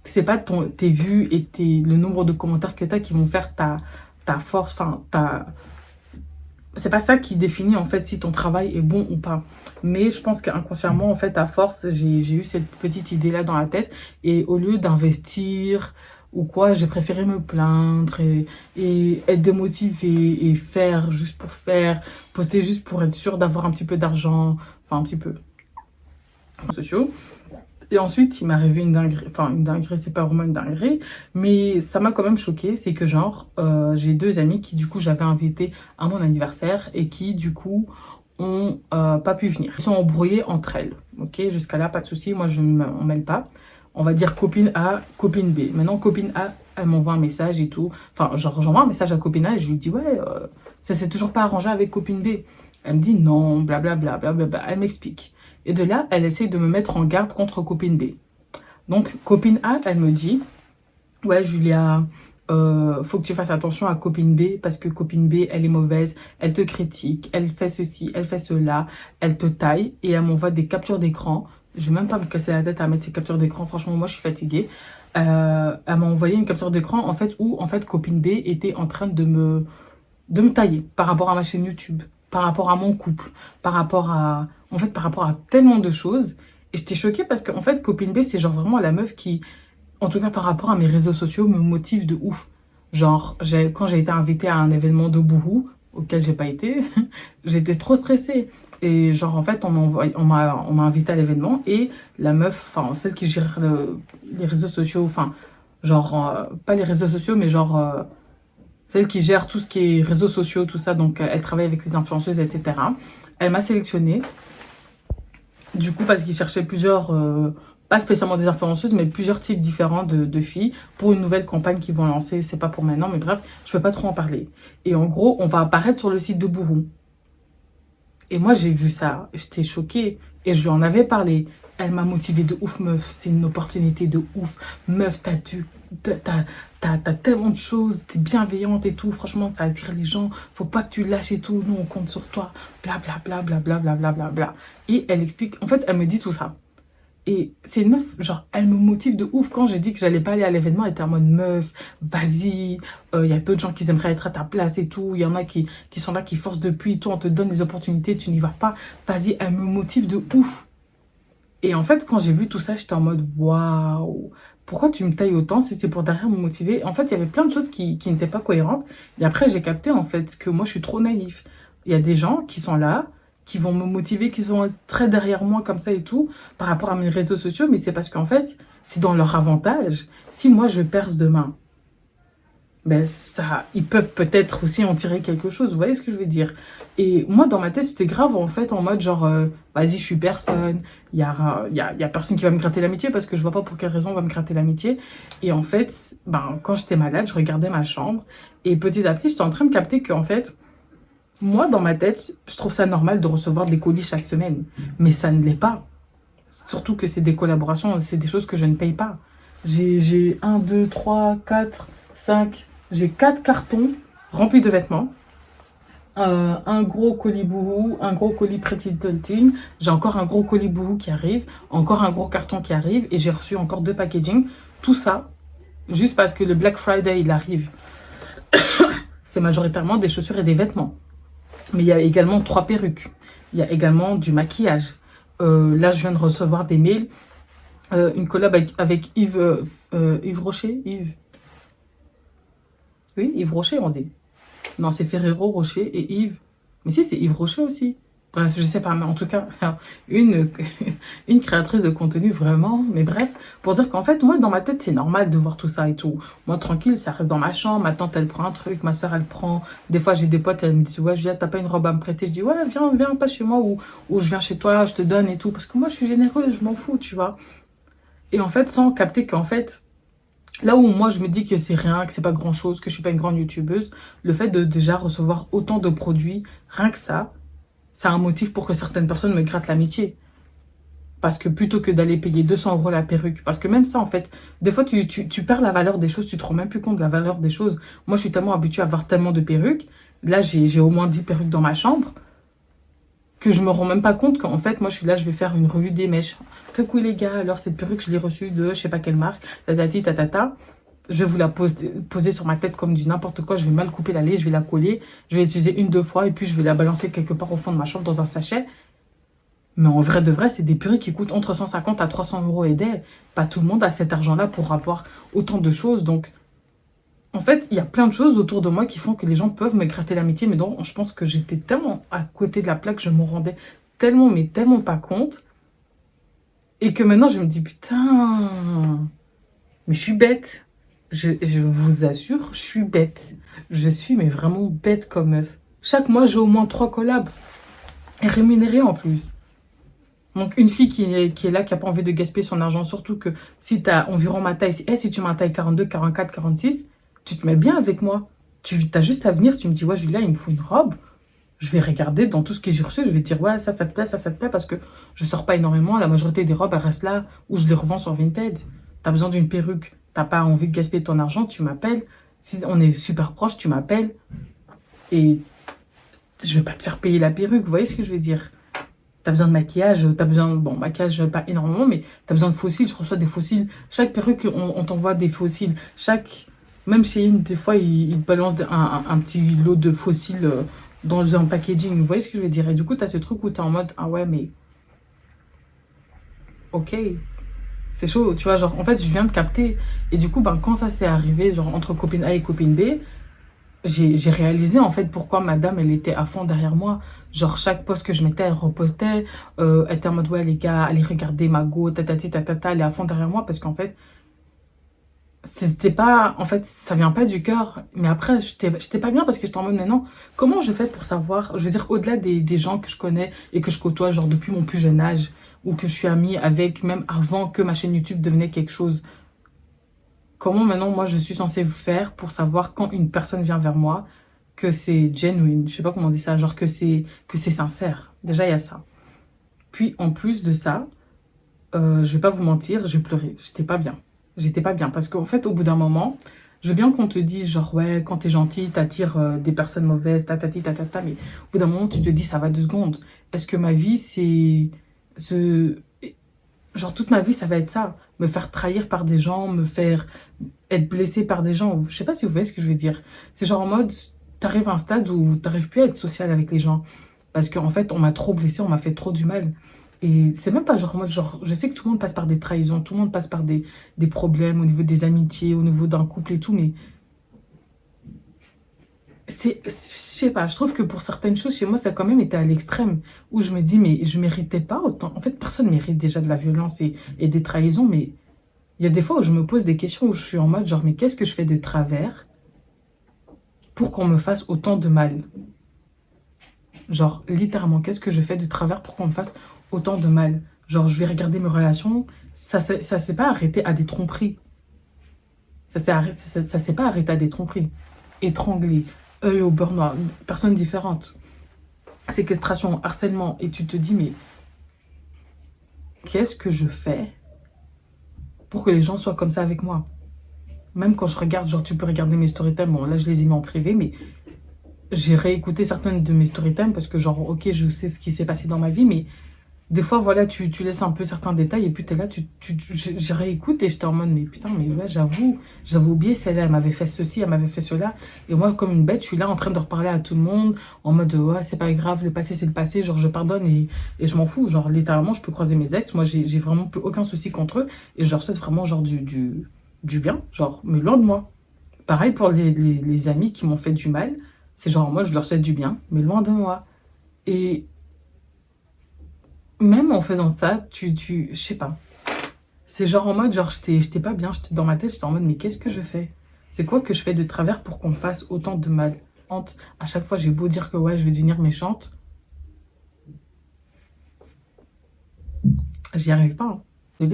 c'est pas tes vues et le nombre de commentaires que tu as qui vont faire ta force. Enfin, c'est pas ça qui définit, en fait, si ton travail est bon ou pas. Mais je pense qu'inconsciemment, en fait, à force, j'ai eu cette petite idée-là dans la tête. Et au lieu d'investir ou quoi, j'ai préféré me plaindre et être démotivée et faire juste pour faire, poster juste pour être sûre d'avoir un petit peu d'argent, enfin un petit peu sociaux. Et ensuite, il m'est arrivé une dinguerie, enfin une dinguerie, c'est pas vraiment une dinguerie, mais ça m'a quand même choquée, c'est que genre, j'ai 2 amis qui du coup j'avais invité à mon anniversaire et qui du coup ont pas pu venir. Ils sont embrouillés entre elles, ok, jusqu'à là, pas de souci, moi je ne m'en mêle pas. On va dire copine A, copine B. Maintenant, copine A, elle m'envoie un message et tout. Enfin, genre, j'envoie un message à copine A et je lui dis, ouais, ça s'est toujours pas arrangé avec copine B. Elle me dit non, blablabla, blablabla. Elle m'explique. Et de là, elle essaye de me mettre en garde contre copine B. Donc, copine A, elle me dit, ouais, Julia, faut que tu fasses attention à copine B parce que copine B, elle est mauvaise, elle te critique, elle fait ceci, elle fait cela, elle te taille et elle m'envoie des captures d'écran. Je vais même pas me casser la tête à mettre ces captures d'écran. Franchement, moi, je suis fatiguée. Elle m'a envoyé une capture d'écran, en fait, où, en fait, copine B était en train de me tailler par rapport à ma chaîne YouTube, par rapport à mon couple, par rapport à tellement de choses. Et j'étais choquée parce que, en fait, copine B, c'est genre vraiment la meuf qui, en tout cas, par rapport à mes réseaux sociaux, me motive de ouf. Genre, quand j'ai été invitée à un événement de Bouhou, auquel j'ai pas été, j'étais trop stressée. Et genre, en fait, on m'a invité à l'événement et la meuf, enfin, celle qui gère les réseaux sociaux, enfin, genre, pas les réseaux sociaux, mais genre, celle qui gère tout ce qui est réseaux sociaux, tout ça, donc elle travaille avec les influenceuses, etc. Elle m'a sélectionnée, du coup, parce qu'ils cherchaient plusieurs, pas spécialement des influenceuses, mais plusieurs types différents de filles pour une nouvelle campagne qu'ils vont lancer. C'est pas pour maintenant, mais bref, je peux pas trop en parler. Et en gros, on va apparaître sur le site de Bouhou. Et moi, j'ai vu ça, j'étais choquée et je lui en avais parlé. Elle m'a motivée de ouf, meuf, c'est une opportunité de ouf. Meuf, t'as tellement de choses, t'es bienveillante et tout. Franchement, ça attire les gens, faut pas que tu lâches et tout. Nous, on compte sur toi, blablabla, blablabla, blablabla. Et elle explique, en fait, elle me dit tout ça. Et c'est une meuf, genre, elle me motive de ouf. Quand j'ai dit que j'allais pas aller à l'événement, elle était en mode meuf, vas-y, y a d'autres gens qui aimeraient être à ta place et tout. Il y en a qui sont là, qui forcent depuis et tout. On te donne des opportunités, tu n'y vas pas. Vas-y, elle me motive de ouf. Et en fait, quand j'ai vu tout ça, j'étais en mode waouh, pourquoi tu me tailles autant si c'est pour derrière me motiver? En fait, il y avait plein de choses qui n'étaient pas cohérentes. Et après, j'ai capté en fait que moi, je suis trop naïf. Il y a des gens qui sont là, qui vont me motiver, qui sont très derrière moi comme ça et tout, par rapport à mes réseaux sociaux, mais c'est parce qu'en fait, c'est dans leur avantage. Si moi, je perce demain, ben ça, ils peuvent peut-être aussi en tirer quelque chose, vous voyez ce que je veux dire? Et moi, dans ma tête, c'était grave, en fait, en mode genre, vas-y, je suis personne, il y a personne qui va me gratter l'amitié, parce que je vois pas pour quelle raison on va me gratter l'amitié. Et en fait, ben, quand j'étais malade, je regardais ma chambre, et petit à petit, j'étais en train de capter qu'en fait, moi, dans ma tête, je trouve ça normal de recevoir des colis chaque semaine. Mais ça ne l'est pas. Surtout que c'est des collaborations, c'est des choses que je ne paye pas. J'ai 1, 2, 3, 4, 5... J'ai 4 cartons remplis de vêtements. Un gros colis Boohoo, un gros colis Pretty Little Thing. J'ai encore un gros colis Boohoo qui arrive. Encore un gros carton qui arrive. Et j'ai reçu encore 2 packaging. Tout ça, juste parce que le Black Friday, il arrive. C'est majoritairement des chaussures et des vêtements. Mais il y a également 3 perruques. Il y a également du maquillage. Là, je viens de recevoir des mails. Une collab avec Yves Rocher. Oui, Yves Rocher, on dit. Non, c'est Ferrero Rocher et Yves. Mais si, c'est Yves Rocher aussi. Bref, je sais pas, mais en tout cas, une, une créatrice de contenu vraiment. Mais bref, pour dire qu'en fait, moi, dans ma tête, c'est normal de voir tout ça et tout. Moi, tranquille, ça reste dans ma chambre. Ma tante, elle prend un truc. Ma soeur, elle prend. Des fois, j'ai des potes, elles me disent, ouais, Julia, t'as pas une robe à me prêter? Je dis, ouais, viens, pas chez moi ou je viens chez toi, je te donne et tout. Parce que moi, je suis généreuse, je m'en fous, tu vois. Et en fait, sans capter qu'en fait, là où moi, je me dis que c'est rien, que c'est pas grand chose, que je suis pas une grande youtubeuse, le fait de déjà recevoir autant de produits, rien que ça, c'est un motif pour que certaines personnes me grattent l'amitié. Parce que plutôt que d'aller payer 200 € la perruque, parce que même ça, en fait, des fois, tu perds la valeur des choses, tu te rends même plus compte de la valeur des choses. Moi, je suis tellement habituée à avoir tellement de perruques. Là, j'ai au moins 10 perruques dans ma chambre, que je me rends même pas compte qu'en fait, moi, je suis là, je vais faire une revue des mèches. Coucou les gars, alors cette perruque, je l'ai reçue de je sais pas quelle marque, tatati, tatata. Je vais vous la poser sur ma tête comme du n'importe quoi. Je vais mal couper la laine, je vais la coller. Je vais l'utiliser 1-2 fois et puis je vais la balancer quelque part au fond de ma chambre dans un sachet. Mais en vrai de vrai, c'est des perruques qui coûtent entre 150 à 300 € et des. Pas tout le monde a cet argent-là pour avoir autant de choses. Donc, en fait, il y a plein de choses autour de moi qui font que les gens peuvent me gratter l'amitié. Mais donc, je pense que j'étais tellement à côté de la plaque, je me rendais tellement, mais tellement pas compte. Et que maintenant, je me dis, putain, mais je suis bête. Je vous assure, je suis bête. Je suis mais vraiment bête comme meuf. Chaque mois, j'ai au moins 3 collabs. Et rémunérées en plus. Donc, une fille qui est là, qui n'a pas envie de gaspiller son argent, surtout que si tu as environ ma taille, si tu m'as taille 42, 44, 46, tu te mets bien avec moi. Tu as juste à venir, tu me dis, ouais, Julia, il me faut une robe. Je vais regarder dans tout ce que j'ai reçu, je vais dire, ouais, ça te plaît, ça te plaît, parce que je sors pas énormément. La majorité des robes, elles restent là, ou je les revends sur Vinted. T'as besoin d'une perruque, t'as pas envie de gaspiller ton argent, tu m'appelles. Si on est super proche, tu m'appelles. Et je vais pas te faire payer la perruque, vous voyez ce que je veux dire? T'as besoin de maquillage, t'as besoin, bon, maquillage pas énormément, mais t'as besoin de fossiles, je reçois des fossiles. Chaque perruque, on t'envoie des fossiles. Même chez Shein, des fois, ils te balancent un petit lot de fossiles dans un packaging, vous voyez ce que je veux dire? Et du coup, t'as ce truc où t'es en mode, ah ouais, mais... Ok, c'est chaud, tu vois, genre, en fait, je viens de capter. Et du coup, ben, quand ça s'est arrivé, genre, entre copine A et copine B, j'ai réalisé, en fait, pourquoi madame, elle était à fond derrière moi. Genre, chaque post que je mettais, elle repostait. Elle était en mode, ouais, les gars, allez regarder ma go, tatati, tatata, elle est à fond derrière moi. Parce qu'en fait, c'était pas... En fait, ça vient pas du cœur. Mais après, j'étais pas bien parce que j'étais en mode, mais non, comment je fais pour savoir? Je veux dire, au-delà des gens que je connais et que je côtoie, genre, depuis mon plus jeune âge, ou que je suis amie avec, même avant que ma chaîne YouTube devenait quelque chose. Comment maintenant, moi, je suis censée faire pour savoir quand une personne vient vers moi que c'est genuine, je sais pas comment on dit ça, genre que c'est sincère. Déjà, il y a ça. Puis, en plus de ça, je vais pas vous mentir, j'ai pleuré. J'étais pas bien. J'étais pas bien parce qu'en fait, au bout d'un moment, je veux bien qu'on te dise, genre, ouais, quand t'es gentil, t'attires des personnes mauvaises, tatati, tatata, mais au bout d'un moment, tu te dis, ça va 2 secondes. Est-ce que ma vie, c'est... Genre, toute ma vie, ça va être ça. Me faire trahir par des gens, me faire être blessée par des gens. Je sais pas si vous voyez ce que je veux dire. C'est genre en mode, t'arrives à un stade où t'arrives plus à être social avec les gens. Parce qu'en fait, on m'a trop blessée, on m'a fait trop du mal. Et c'est même pas genre en mode, genre, je sais que tout le monde passe par des trahisons, tout le monde passe par des problèmes au niveau des amitiés, au niveau d'un couple et tout, mais... je sais pas, je trouve que pour certaines choses chez moi, ça a quand même été à l'extrême, où je me dis, mais je méritais pas autant. En fait, personne mérite déjà de la violence et des trahisons, mais il y a des fois où je me pose des questions où je suis en mode, genre, mais qu'est-ce que je fais de travers pour qu'on me fasse autant de mal? Genre, littéralement, qu'est-ce que je fais de travers pour qu'on me fasse autant de mal? Genre, je vais regarder mes relations, ça s'est pas arrêté à des tromperies. Ça s'est pas arrêté à des tromperies. Étranglé, œil au beurre noir, personnes différentes, séquestration, harcèlement, et tu te dis, mais qu'est-ce que je fais pour que les gens soient comme ça avec moi? Même quand je regarde, genre tu peux regarder mes storytime, bon là je les ai mis en privé, mais j'ai réécouté certaines de mes storytime parce que genre, ok, je sais ce qui s'est passé dans ma vie, mais des fois, voilà, tu laisses un peu certains détails et puis t'es là, je réécoute et j'étais en mode, mais putain, mais ouais, j'avais oublié celle-là, elle m'avait fait ceci, elle m'avait fait cela. Et moi, comme une bête, je suis là en train de reparler à tout le monde en mode, ouais, c'est pas grave, le passé, c'est le passé, genre, je pardonne et je m'en fous. Genre, littéralement, je peux croiser mes ex, moi, j'ai vraiment plus aucun souci contre eux et je leur souhaite vraiment, genre, du bien, genre, mais loin de moi. Pareil pour les amis qui m'ont fait du mal, c'est genre, moi, je leur souhaite du bien, mais loin de moi. Et même en faisant ça, je sais pas. C'est genre en mode, genre, j'étais pas bien, j'étais dans ma tête, j'étais en mode, mais qu'est-ce que je fais? C'est quoi que je fais de travers pour qu'on me fasse autant de mal? À chaque fois, j'ai beau dire que ouais, je vais devenir méchante. J'y arrive pas. Hein.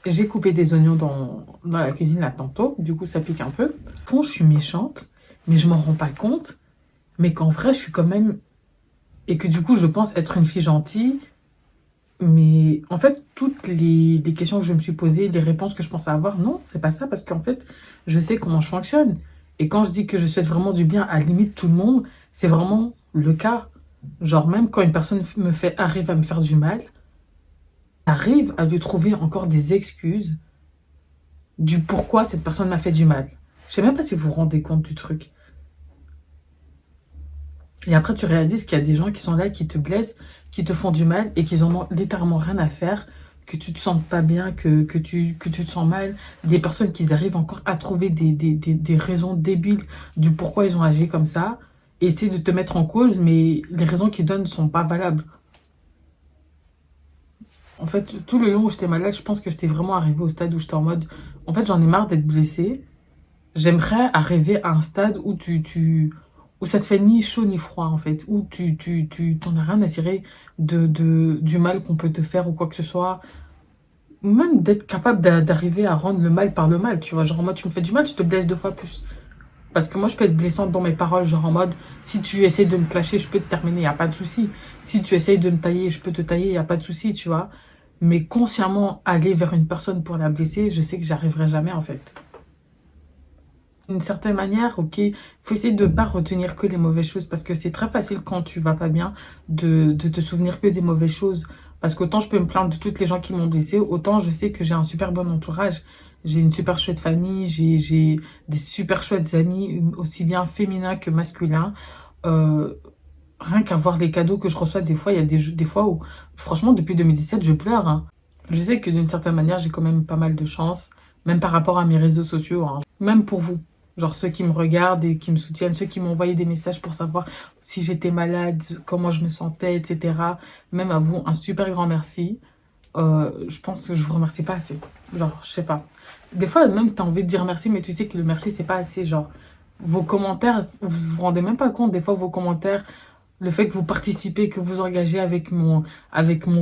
J'ai coupé des oignons dans la cuisine là tantôt, du coup ça pique un peu. Au fond, je suis méchante, mais je m'en rends pas compte. Mais qu'en vrai, je suis quand même... Et que du coup, je pense être une fille gentille. Mais en fait, toutes les questions que je me suis posées, les réponses que je pensais avoir, non, c'est pas ça. Parce qu'en fait, je sais comment je fonctionne. Et quand je dis que je souhaite vraiment du bien à la limite tout le monde, c'est vraiment le cas. Genre même quand une personne arrive à me faire du mal, arrive à lui trouver encore des excuses du pourquoi cette personne m'a fait du mal. Je sais même pas si vous vous rendez compte du truc. Et après, tu réalises qu'il y a des gens qui sont là, qui te blessent, qui te font du mal et qui en ont littéralement rien à faire, que tu te sentes pas bien, que tu te sens mal. Des personnes qui arrivent encore à trouver des raisons débiles du pourquoi ils ont agi comme ça et essaient de te mettre en cause, mais les raisons qu'ils donnent ne sont pas valables. En fait, tout le long où j'étais malade, je pense que j'étais vraiment arrivée au stade où j'étais en mode... En fait, j'en ai marre d'être blessée. J'aimerais arriver à un stade où où ça te fait ni chaud ni froid, en fait. Où tu t'en as rien à cirer du mal qu'on peut te faire ou quoi que ce soit. Même d'être capable d'arriver à rendre le mal par le mal, tu vois. Genre en mode, tu me fais du mal, je te blesse 2 fois plus. Parce que moi, je peux être blessante dans mes paroles, genre en mode, si tu essaies de me clasher, je peux te terminer, il n'y a pas de souci. Si tu essayes de me tailler, je peux te tailler, il n'y a pas de souci, tu vois. Mais consciemment, aller vers une personne pour la blesser, je sais que j'arriverai jamais, en fait. D'une certaine manière, ok, faut essayer de ne pas retenir que les mauvaises choses, parce que c'est très facile quand tu vas pas bien de te souvenir que des mauvaises choses. Parce qu'autant je peux me plaindre de toutes les gens qui m'ont blessée, autant je sais que j'ai un super bon entourage. J'ai une super chouette famille, j'ai des super chouettes amis, aussi bien féminins que masculins. Rien qu'à voir les cadeaux que je reçois, des fois, il y a des fois où, franchement, depuis 2017, je pleure. Hein. Je sais que d'une certaine manière, j'ai quand même pas mal de chance, même par rapport à mes réseaux sociaux, hein. Même pour vous. Genre ceux qui me regardent et qui me soutiennent, ceux qui m'ont envoyé des messages pour savoir si j'étais malade, comment je me sentais, etc. Même à vous, un super grand merci. Je pense que je vous remercie pas assez. Genre, je sais pas. Des fois, même, tu as envie de dire merci, mais tu sais que le merci, c'est pas assez. Genre, vos commentaires, vous vous rendez même pas compte. Des fois, vos commentaires, le fait que vous participez, que vous engagez avec mon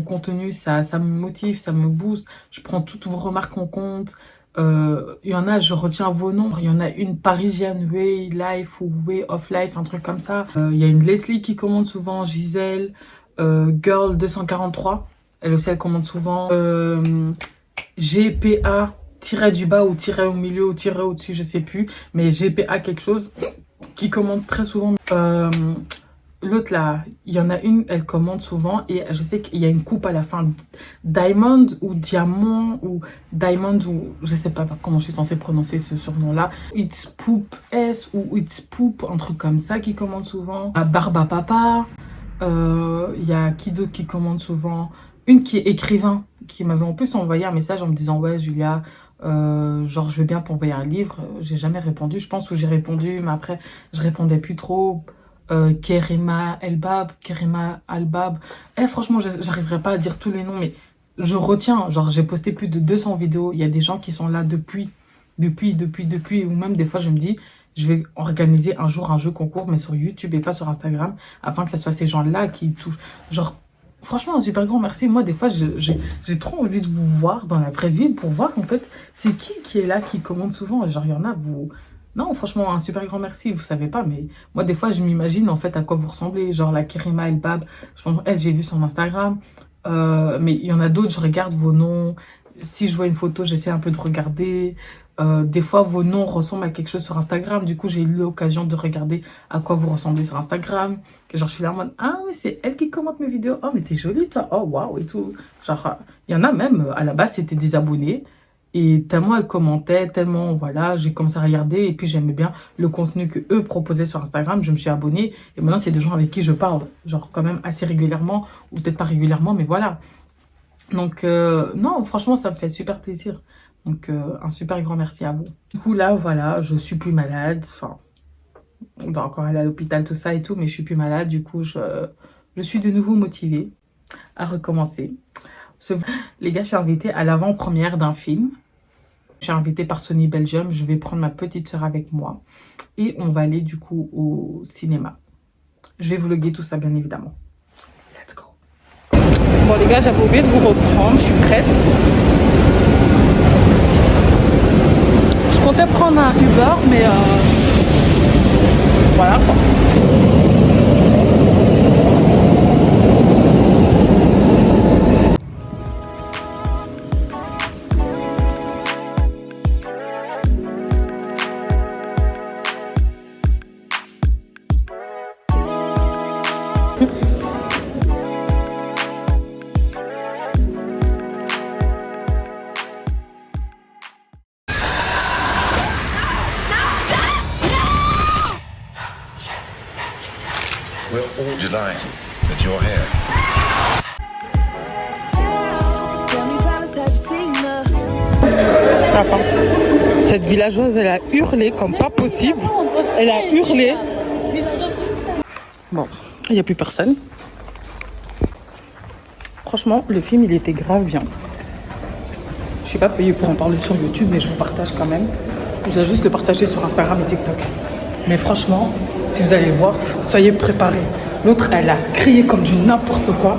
contenu, ça me motive, ça me booste. Je prends toutes vos remarques en compte. Il y en a, je retiens vos noms. Il y en a une Parisian Way Life ou Way of Life, un truc comme ça. Il y a une Leslie qui commente souvent, Gisèle, Girl 243. Elle aussi, elle commente souvent. GPA, tiré du bas ou tiré au milieu ou tiré au-dessus, je sais plus. Mais GPA quelque chose qui commente très souvent. L'autre là, il y en a une, elle commente souvent et je sais qu'il y a une coupe à la fin. Diamond ou Diamant ou Diamond ou je sais pas comment je suis censée prononcer ce surnom-là. It's Poop S ou It's Poop, un truc comme ça qui commente souvent. Barba Papa, il y a qui d'autre qui commente souvent? Une qui est écrivain, qui m'avait en plus envoyé un message en me disant « Ouais Julia, genre je veux bien t'envoyer un livre ». J'ai jamais répondu, je pense, ou j'ai répondu, mais après je répondais plus trop. Kerima Albab. Franchement, j'arriverai pas à dire tous les noms, mais je retiens. Genre, j'ai posté plus de 200 vidéos. Il y a des gens qui sont là depuis. Ou même des fois, je me dis, je vais organiser un jour un jeu concours, mais sur YouTube et pas sur Instagram, afin que ce soit ces gens-là qui touchent. Genre, franchement, un super grand merci. Moi, des fois, j'ai trop envie de vous voir dans la vraie vie pour voir, en fait, c'est qui est là, qui commente souvent. Genre, il y en a, vous... Non, franchement, un super grand merci, vous savez pas, mais moi, des fois, je m'imagine, en fait, à quoi vous ressemblez, genre la Kerima Elbab, je pense, elle, j'ai vu son Instagram, mais il y en a d'autres, je regarde vos noms, si je vois une photo, j'essaie un peu de regarder, des fois, vos noms ressemblent à quelque chose sur Instagram, du coup, j'ai eu l'occasion de regarder à quoi vous ressemblez sur Instagram, et genre, je suis là en mode, ah, mais c'est elle qui commente mes vidéos, oh, mais t'es jolie, toi, oh, waouh, et tout, genre, il y en a même, à la base, c'était des abonnés. Et tellement elle commentait, tellement, voilà, j'ai commencé à regarder et puis j'aimais bien le contenu que eux proposaient sur Instagram. Je me suis abonnée et maintenant, c'est des gens avec qui je parle, genre quand même assez régulièrement ou peut-être pas régulièrement, mais voilà. Donc, non, franchement, ça me fait super plaisir. Donc, un super grand merci à vous. Du coup, là, voilà, je suis plus malade. Enfin, on doit encore aller à l'hôpital, tout ça et tout, mais je suis plus malade. Du coup, je suis de nouveau motivée. à recommencer. Les gars, je suis invitée à l'avant-première d'un film. Je suis invitée par Sony Belgium. Je vais prendre ma petite soeur avec moi. Et on va aller du coup au cinéma. Je vais vlogger tout ça bien évidemment. Let's go. Bon les gars, j'avais oublié de vous reprendre. Je suis prête. Je comptais prendre un Uber, mais voilà quoi. We're all delighted that you're here. Enfin, cette villageoise, elle a hurlé comme pas possible. Elle a hurlé. Bon, il n'y a plus personne. Franchement, le film, il était grave bien. Je suis pas payée pour en parler sur YouTube, mais je vous partage quand même. Je vais juste le partager sur Instagram et TikTok. Mais franchement, si vous allez le voir, soyez préparés. L'autre, elle a crié comme du n'importe quoi.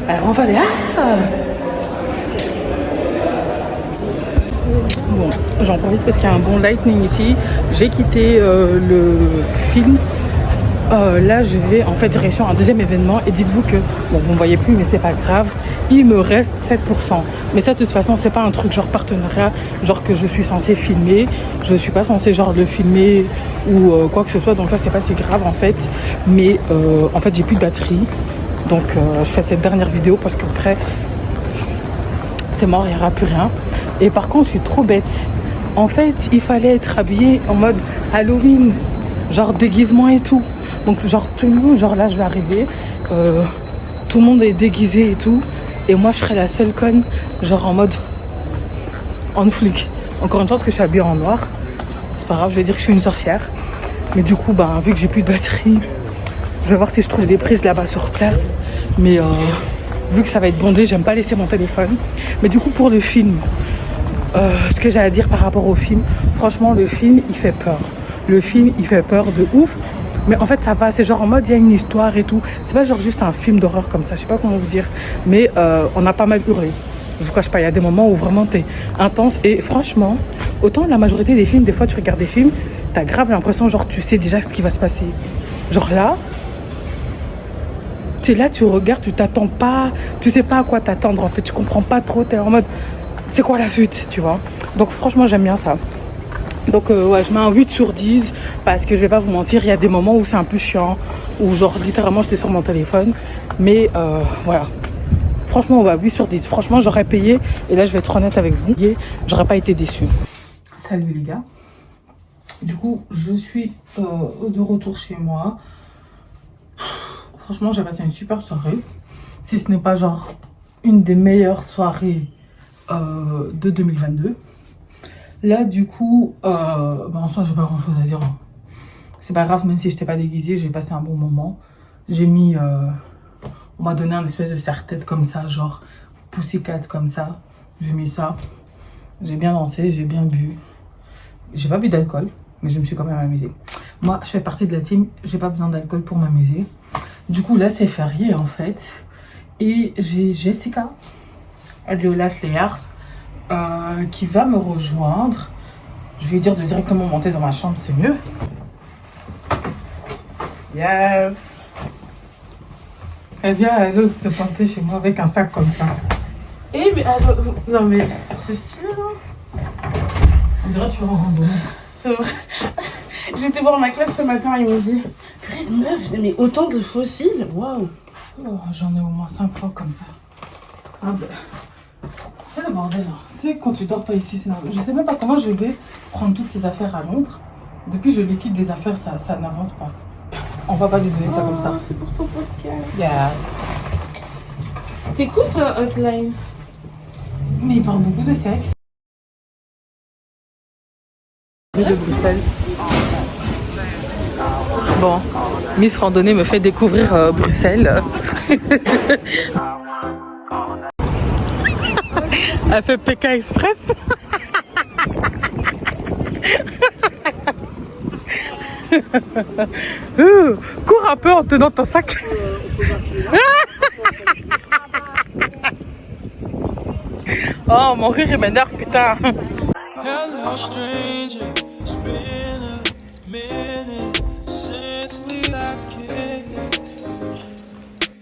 Elle a envalé. Ah! Bon, j'en profite parce qu'il y a un bon lightning ici. J'ai quitté le film. Là, je vais en fait direction un deuxième événement. Et dites-vous que, bon, vous ne voyez plus, mais c'est pas grave. Il me reste 7%. Mais ça, de toute façon, c'est pas un truc genre partenariat, genre que je suis censée filmer. Je suis pas censée genre le filmer ou quoi que ce soit. Donc ça, c'est pas si grave en fait. Mais en fait, j'ai plus de batterie. Donc je fais cette dernière vidéo parce qu'après, c'est mort, il n'y aura plus rien. Et par contre, je suis trop bête. En fait, il fallait être habillé en mode Halloween, genre déguisement et tout. Donc genre tout le monde, genre là je vais arriver, tout le monde est déguisé et tout. Et moi je serai la seule conne, genre en mode en flic. Encore une fois, parce que je suis habillée en noir. C'est pas grave, je vais dire que je suis une sorcière. Mais du coup, ben, vu que j'ai plus de batterie, je vais voir si je trouve des prises là-bas sur place. Mais vu que ça va être bondé, j'aime pas laisser mon téléphone. Mais du coup, pour le film, ce que j'ai à dire par rapport au film, franchement, le film, il fait peur. Le film, il fait peur de ouf. Mais en fait, ça va, c'est genre en mode, il y a une histoire et tout. C'est pas genre juste un film d'horreur comme ça, je sais pas comment vous dire. Mais on a pas mal hurlé. Je vous cache pas, il y a des moments où vraiment t'es intense. Et franchement, autant la majorité des films, des fois tu regardes des films, t'as grave l'impression, genre tu sais déjà ce qui va se passer. Genre là, tu es là, tu regardes, tu t'attends pas, tu sais pas à quoi t'attendre en fait, tu comprends pas trop, t'es en mode, c'est quoi la suite, tu vois. Donc franchement, j'aime bien ça. Donc ouais, je mets un 8 sur 10 parce que je vais pas vous mentir, il y a des moments où c'est un peu chiant, où genre littéralement j'étais sur mon téléphone. Mais voilà, franchement ouais, 8 sur 10. Franchement j'aurais payé, et là je vais être honnête avec vous, j'aurais pas été déçue. Salut les gars. Du coup je suis de retour chez moi. Franchement j'ai passé une super soirée. Si ce n'est pas genre une des meilleures soirées de 2022. Là, du coup, en soi, j'ai pas grand chose à dire. C'est pas grave, même si je n'étais pas déguisée, j'ai passé un bon moment. J'ai mis. On m'a donné un espèce de serre-tête comme ça, genre Pussycat comme ça. J'ai mis ça. J'ai bien dansé, j'ai bien bu. J'ai pas bu d'alcool, mais je me suis quand même amusée. Moi, je fais partie de la team, j'ai pas besoin d'alcool pour m'amuser. Du coup, là, c'est férié en fait. Et j'ai Jessica, de Last Layers. Qui va me rejoindre. Je vais lui dire de directement monter dans ma chambre, c'est mieux. Yes. Elle vient, elle ose se pointer chez moi avec un sac comme ça. Eh mais non mais c'est stylé non? On dirait que tu vas en randonnée. C'est vrai. J'étais voir ma classe ce matin, ils m'ont dit meuf, mais autant de fossiles, waouh. Oh, j'en ai au moins 5 fois comme ça. Ah ben. C'est le bordel. Tu sais, quand tu dors pas ici, c'est normal. Je sais même pas comment je vais prendre toutes ces affaires à Londres. Depuis que je liquide des affaires, ça n'avance pas. On va pas lui donner ça comme ça. C'est pour ton podcast. Yes. T'écoutes Hotline? Mais il parle beaucoup de sexe. De Bruxelles. Bon, Miss Randonnée me fait découvrir Bruxelles. Elle fait PK Express. Cours un peu en tenant ton sac. Oh, mon rire il m'énerve, putain. Hello stranger, it's been a minute since we last kicked.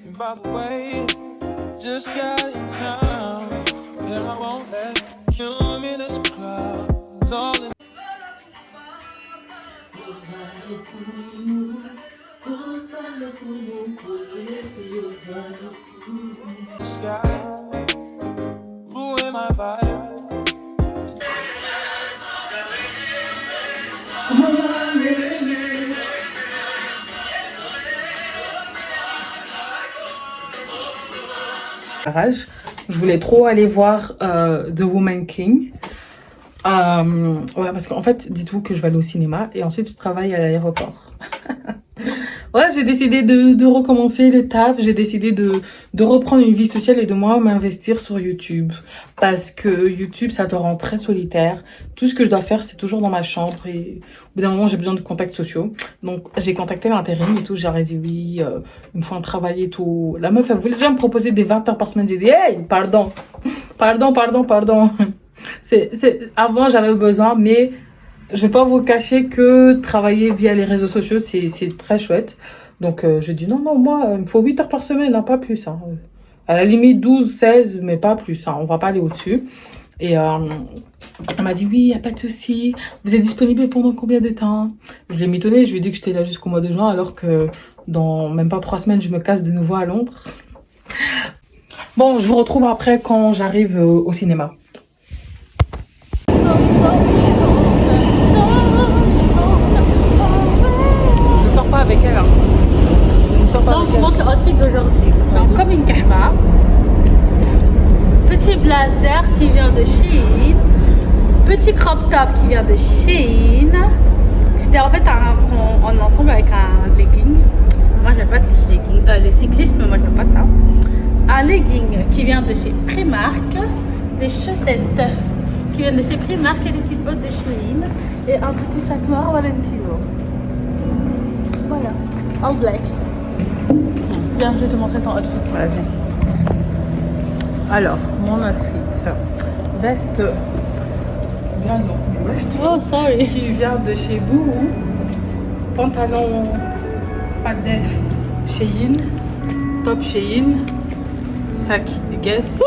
And by the way, just got in town, and I won't let you in this club. It's all in the sky, ruin my vibe. Je voulais trop aller voir The Woman King. Ouais, parce qu'en fait, dites-vous que je vais aller au cinéma et ensuite je travaille à l'aéroport. Ouais, j'ai décidé de recommencer le taf. J'ai décidé de reprendre une vie sociale et de moi m'investir sur YouTube. Parce que YouTube, ça te rend très solitaire. Tout ce que je dois faire, c'est toujours dans ma chambre. Et au bout d'un moment, j'ai besoin de contacts sociaux. Donc, j'ai contacté l'intérim et tout. J'aurais dit oui, il me faut un travail et tout. La meuf, elle voulait déjà me proposer des 20 heures par semaine. J'ai dit, hey, pardon. Avant, j'avais besoin, mais je vais pas vous cacher que travailler via les réseaux sociaux, c'est très chouette. Donc, je dis non, moi, il me faut 8 heures par semaine, hein, pas plus. Hein. À la limite, 12, 16, mais pas plus. Hein. On va pas aller au-dessus. Et elle m'a dit, oui, il n'y a pas de souci. Vous êtes disponible pendant combien de temps? Je l'ai mitonné. Je lui ai dit que j'étais là jusqu'au mois de juin, alors que dans même pas 3 semaines, je me casse de nouveau à Londres. Bon, je vous retrouve après quand j'arrive au cinéma. Je sors pas avec elle. Hein. Donc, je vous montre le outfit d'aujourd'hui. Donc, comme une kahba, petit blazer qui vient de Shein, petit crop top qui vient de Shein. C'était en fait en ensemble avec un legging. Moi, j'aime pas de legging. Les cyclistes, mais moi, j'aime pas ça. Un legging qui vient de chez Primark, des chaussettes qui viennent de chez Primark et des petites bottes de Shein et un petit sac noir Valentino. Voilà, all black. Viens, je vais te montrer ton outfit. Vas-y. Alors, mon outfit. Veste bien long. Oh, sorry. Qui vient de chez Boohoo. Pantalon pas de def Shein. Top Shein. Sac Guess.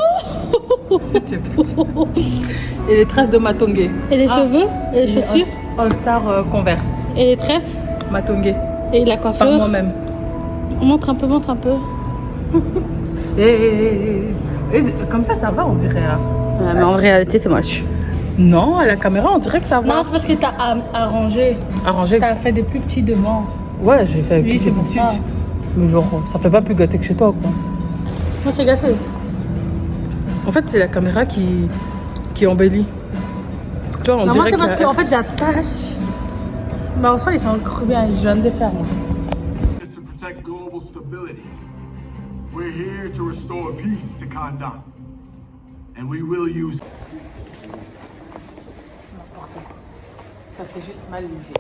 Et les tresses de Matongé. Et les cheveux? Et les chaussures? All-Star Converse. Et les tresses? Matongé. Et la coiffure? Par moi-même. Montre un peu, montre un peu. Et comme ça va, on dirait. Hein. Ouais, mais en réalité, c'est moche. Non, à la caméra, on dirait que ça va. Non, c'est parce que t'as arrangé. Arrangé? T'as fait des plus petits devant. Ouais, j'ai fait oui, c'est pour ça. Mais genre, ça fait pas plus gâté que chez toi, quoi. Moi, c'est gâté. En fait, c'est la caméra qui embellit. Tu vois, on non, dirait moi, c'est parce qu'en fait, j'attache. Mais en soi, ils sont encore bien. Je viens de les faire, moi. To protect global stability. We're here to restore peace to Kandahar. And we will use. Ça fait juste mal les yeux.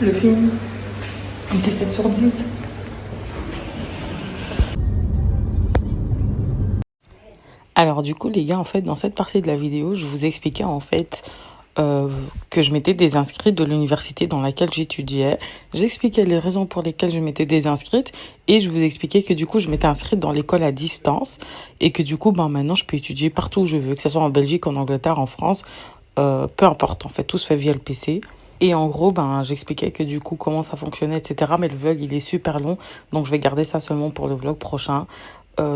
Le film, un petit 7 sur 10. Alors du coup les gars, en fait dans cette partie de la vidéo, je vous expliquais en fait que je m'étais désinscrite de l'université dans laquelle j'étudiais. J'expliquais les raisons pour lesquelles je m'étais désinscrite et je vous expliquais que du coup je m'étais inscrite dans l'école à distance et que du coup maintenant je peux étudier partout où je veux, que ce soit en Belgique, en Angleterre, en France, peu importe en fait, tout se fait via le PC. Et en gros, j'expliquais que du coup, comment ça fonctionnait, etc. Mais le vlog, il est super long, donc je vais garder ça seulement pour le vlog prochain.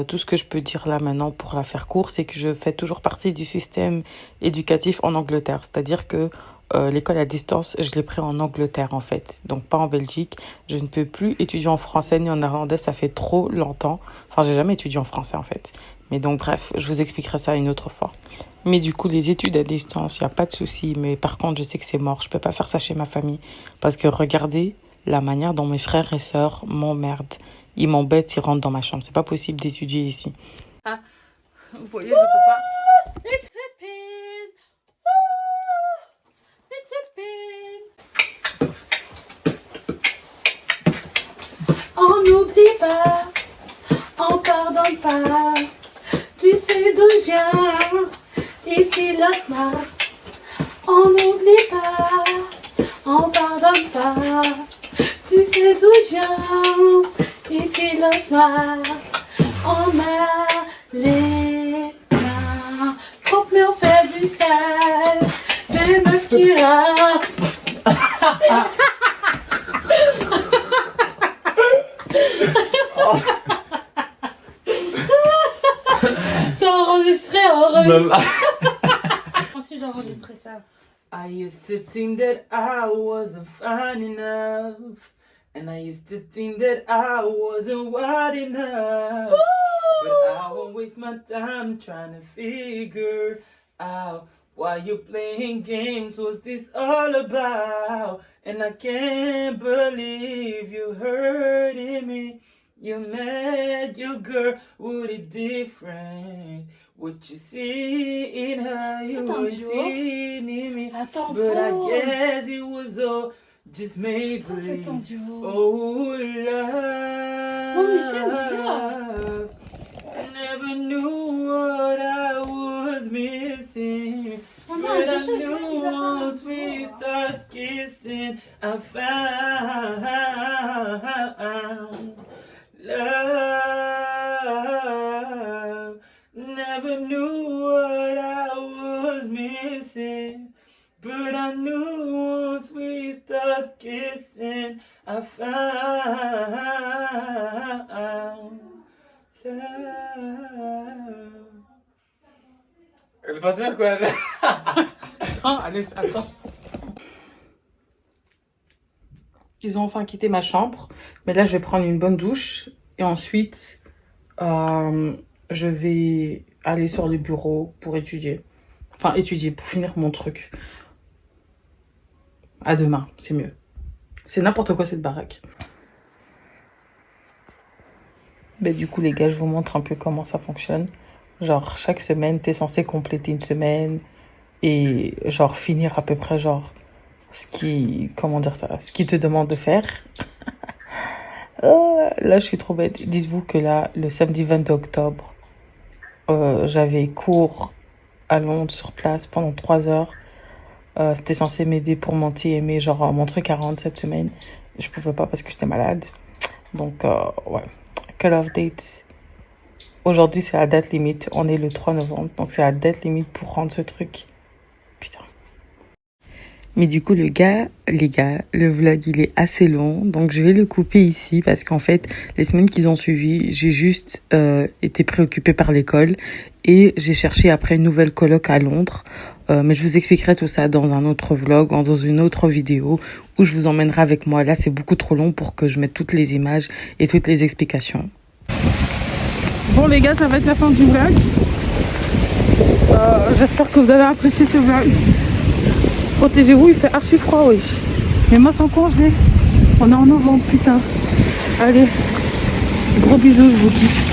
Tout ce que je peux dire là maintenant pour la faire court, c'est que je fais toujours partie du système éducatif en Angleterre. C'est-à-dire que l'école à distance, je l'ai pris en Angleterre en fait, donc pas en Belgique. Je ne peux plus étudier en français ni en néerlandais, ça fait trop longtemps. Enfin, j'ai jamais étudié en français en fait. Mais donc bref, je vous expliquerai ça une autre fois. Mais du coup, les études à distance, il n'y a pas de souci. Mais par contre, je sais que c'est mort. Je peux pas faire ça chez ma famille. Parce que regardez la manière dont mes frères et sœurs m'emmerdent. il m'embête, il rentre dans ma chambre. C'est pas possible d'étudier ici. Ah, vous voyez, je peux pas. It's flipping. It's flipping. On n'oublie pas, on pardonne pas. Tu sais d'où je viens, ici l'Osma. On n'oublie pas, on pardonne pas. Tu sais d'où je viens, ici l'Osma. On a les mains propres mais on fait du sale. Des meufs qui rappent. C'est enregistré. Ensuite j'ai enregistré ça. I used to think that I wasn't fine enough. And I used to think that I wasn't wide enough. But I won't waste my time trying to figure out why you playing games. What's this all about? And I can't believe you hurting me. You mad your girl with it different. What you see in her, you will see in me. But I guess it was all just made believe. Oh love, never knew what I was missing. But I knew once we start kissing, I found love. Never knew what I was missing. But I knew once we start kissing, I found love. Elle va te faire quoi? Attends, allez, attends. Ils ont enfin quitté ma chambre. Mais là, je vais prendre une bonne douche. Et ensuite, je vais aller sur le bureau pour étudier. Enfin, étudier, pour finir mon truc. À demain, c'est mieux. C'est n'importe quoi cette baraque. Ben, du coup, les gars, je vous montre un peu comment ça fonctionne. Genre, chaque semaine, t'es censé compléter une semaine et genre finir à peu près genre ce qui, comment dire ça, ce qui te demande de faire. Là, je suis trop bête. Dites-vous que là, le samedi 22 octobre, j'avais cours à Londres sur place pendant 3 heures. C'était censé m'aider pour mon TMA, genre mon truc à rendre cette semaine. Je pouvais pas parce que j'étais malade. Donc, ouais. Cut-off date. Aujourd'hui, c'est la date limite. On est le 3 novembre. Donc, c'est la date limite pour rendre ce truc. Putain. Mais du coup, les gars, le vlog, il est assez long. Donc, je vais le couper ici parce qu'en fait, les semaines qui ont suivi, j'ai juste été préoccupée par l'école et j'ai cherché après une nouvelle coloc à Londres. Mais je vous expliquerai tout ça dans un autre vlog, dans une autre vidéo où je vous emmènerai avec moi. Là, c'est beaucoup trop long pour que je mette toutes les images et toutes les explications. Bon les gars, ça va être la fin du vlog. J'espère que vous avez apprécié ce vlog. Protégez-vous, il fait archi froid, oui. Mais moi sans congelé. On est en novembre, putain. Allez, gros bisous, je vous kiffe.